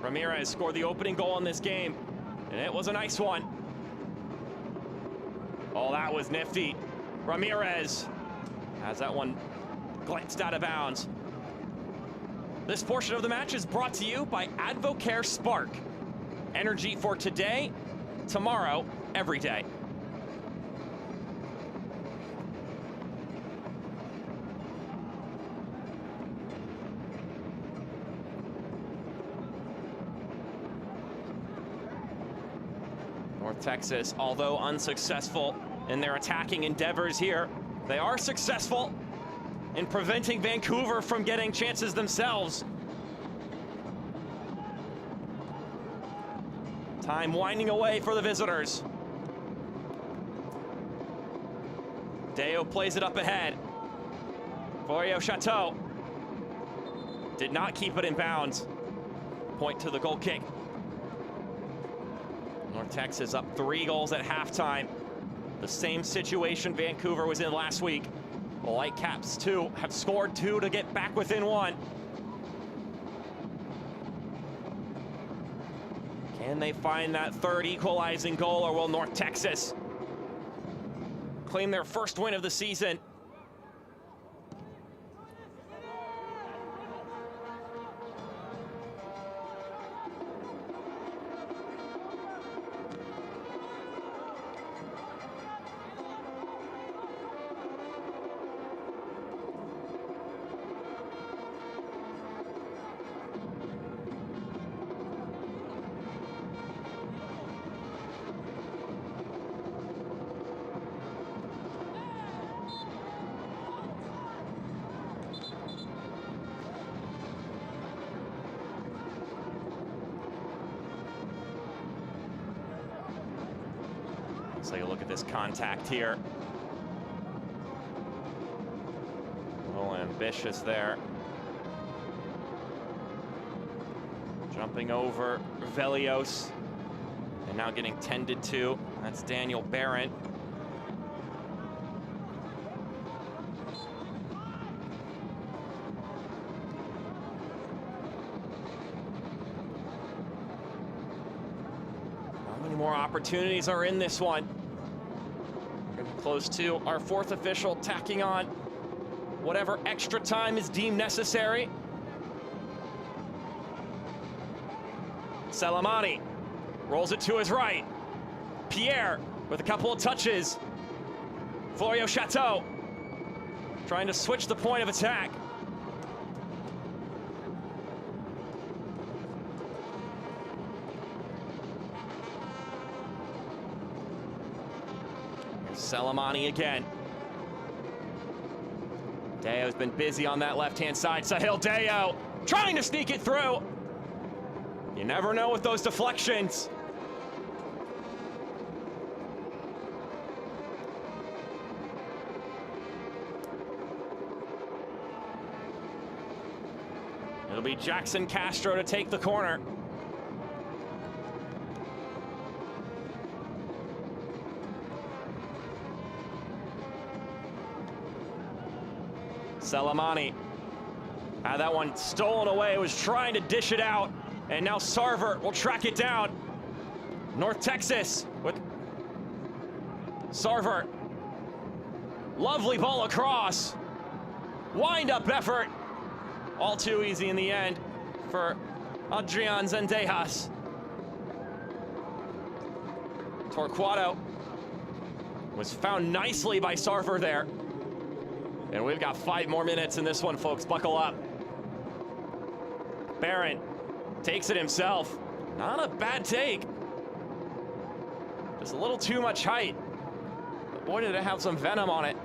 Ramirez scored the opening goal in this game, and it was a nice one. Oh, that was nifty. Ramirez has that one glanced out of bounds. This portion of the match is brought to you by Advocare Spark. Energy for today, tomorrow, every day. North Texas, although unsuccessful in their attacking endeavors here, they are successful in preventing Vancouver from getting chances themselves. Time winding away for the visitors. Deo plays it up ahead. Florio Chateau did not keep it in bounds. Point to the goal kick. North Texas up 3 goals at halftime. The same situation Vancouver was in last week. The Whitecaps, too, have scored 2 to get back within 1. Can they find that third equalizing goal, or will North Texas claim their first win of the season? Let's take a look at this contact here. A little ambitious there. Jumping over Velios. And now getting tended to. That's Daniel Barron. How many more opportunities are in this one? Close to our 4th official tacking on whatever extra time is deemed necessary. Salamani rolls it to his right. Pierre with a couple of touches. Florio Chateau trying to switch the point of attack. Salamani again. Deo's been busy on that left-hand side. Sahil Deo trying to sneak it through. You never know with those deflections. It'll be Jackson Castro to take the corner. Salamani had that one stolen away, was trying to dish it out, and now Sarver will track it down. North Texas with Sarver. Lovely ball across. Wind-up effort. All too easy in the end for Adrian Zendejas. Torquato was found nicely by Sarver there. And we've got 5 more minutes in this one, folks. Buckle up. Barron takes it himself. Not a bad take. Just a little too much height. But boy, did it have some venom on it.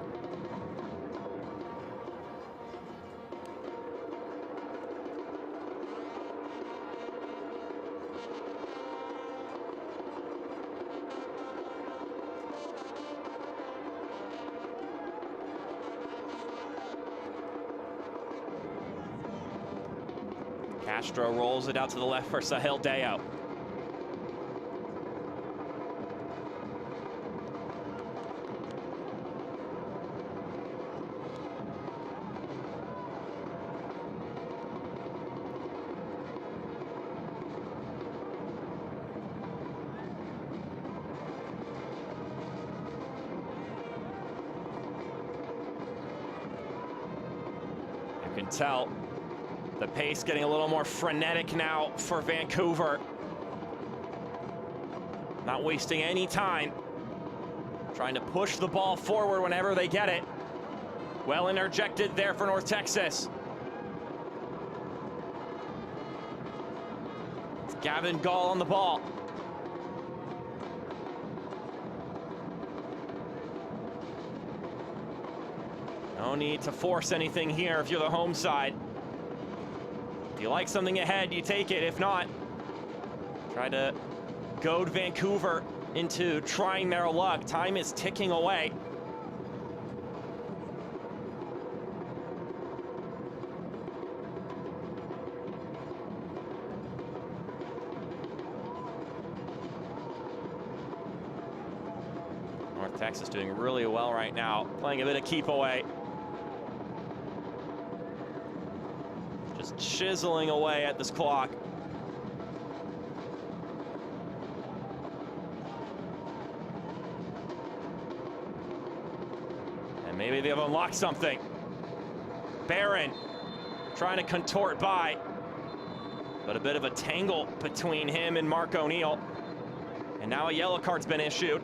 Castro rolls it out to the left for Sahil Deo. You can tell the pace getting a little more frenetic now for Vancouver. Not wasting any time. Trying to push the ball forward whenever they get it. Well interjected there for North Texas. It's Gavin Gall on the ball. No need to force anything here if you're the home side. If you like something ahead, you take it. If not, try to goad Vancouver into trying their luck. Time is ticking away. North Texas doing really well right now, playing a bit of keep away. Just chiseling away at this clock. And maybe they've unlocked something. Barron trying to contort by, but a bit of a tangle between him and Mark O'Neill. And now a yellow card's been issued.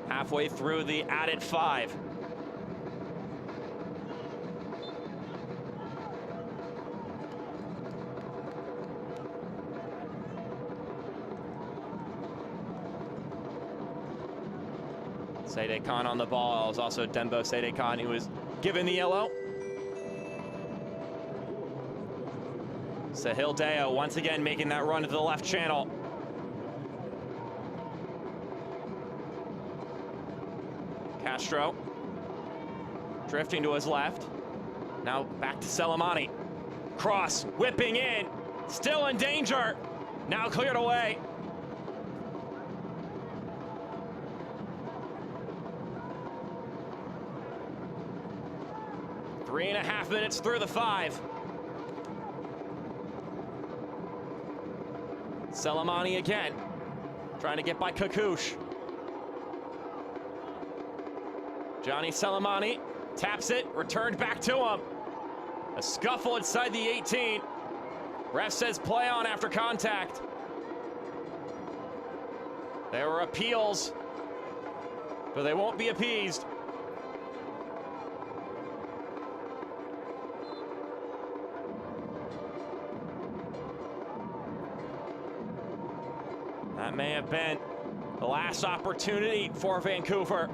Halfway through the added 5. Sede Khan on the ball. It was also Dembo Sede Khan who was given the yellow. Sahil Deo once again making that run to the left channel. Castro drifting to his left. Now back to Selemani. Cross whipping in. Still in danger. Now cleared away. Three and a half minutes through the 5. Selemani again, trying to get by Kakush. Johnny Selemani taps it, returned back to him. A scuffle inside the 18. Ref says play on after contact. There were appeals, but they won't be appeased. That may have been the last opportunity for Vancouver.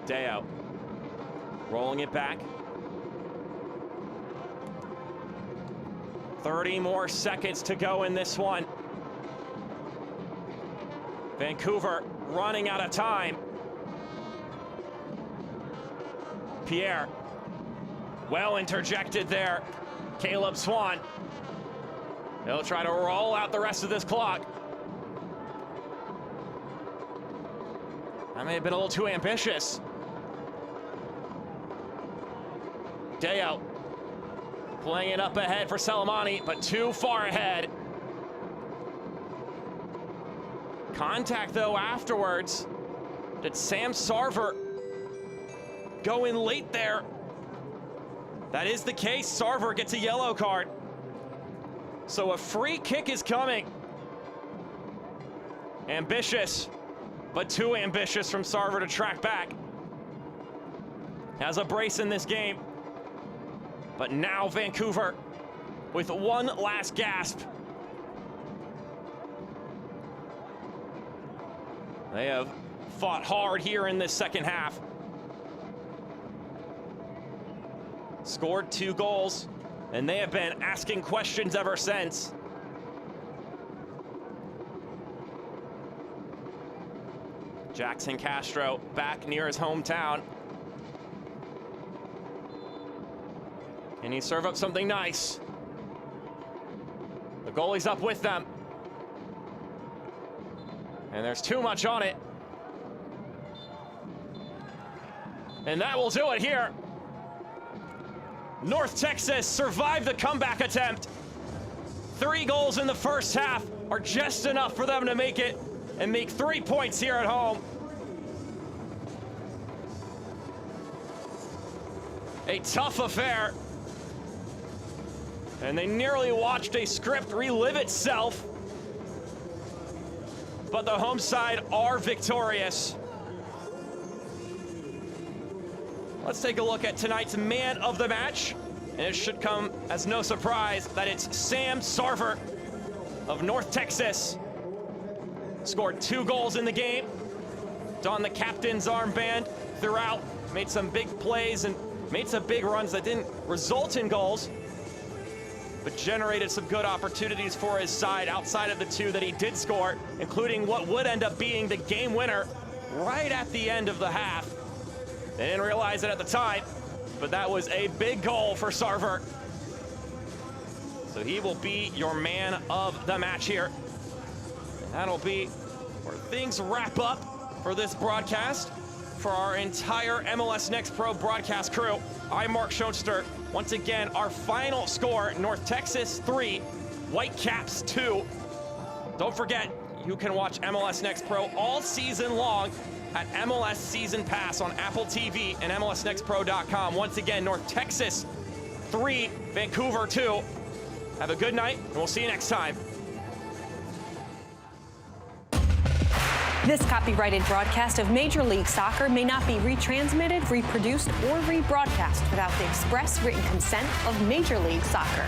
Deo rolling it back. 30 more seconds to go in this one. Vancouver running out of time. Pierre, well interjected there. Caleb Swan. He'll try to roll out the rest of this clock. That may have been a little too ambitious. Deo playing it up ahead for Selemani, but too far ahead. Contact, though, afterwards. Did Sam Sarver go in late there? That is the case. Sarver gets a yellow card. So a free kick is coming. Ambitious, but too ambitious from Sarver to track back. Has a brace in this game. But now Vancouver with one last gasp. They have fought hard here in this second half. Scored 2 goals, and they have been asking questions ever since. Jackson Castro back near his hometown. Can he serve up something nice? The goalie's up with them. And there's too much on it. And that will do it here. North Texas survived the comeback attempt. 3 goals in the first half are just enough for them to make it and make 3 points here at home. A tough affair. And they nearly watched a script relive itself. But the home side are victorious. Let's take a look at tonight's man of the match. And it should come as no surprise that it's Sam Sarver of North Texas. Scored 2 goals in the game. Donned the captain's armband throughout. Made some big plays and Made some big runs that didn't result in goals, but generated some good opportunities for his side outside of the two that he did score, including what would end up being the game winner right at the end of the half. They didn't realize it at the time, but that was a big goal for Sarver. So he will be your man of the match here. And that'll be where things wrap up for this broadcast. For our entire MLS Next Pro broadcast crew, I'm Mark Schoenster. Once again, our final score, North Texas 3, Whitecaps 2. Don't forget, you can watch MLS Next Pro all season long at MLS Season Pass on Apple TV and MLSNextPro.com. Once again, North Texas 3, Vancouver 2. Have a good night, and we'll see you next time. This copyrighted broadcast of Major League Soccer may not be retransmitted, reproduced, or rebroadcast without the express written consent of Major League Soccer.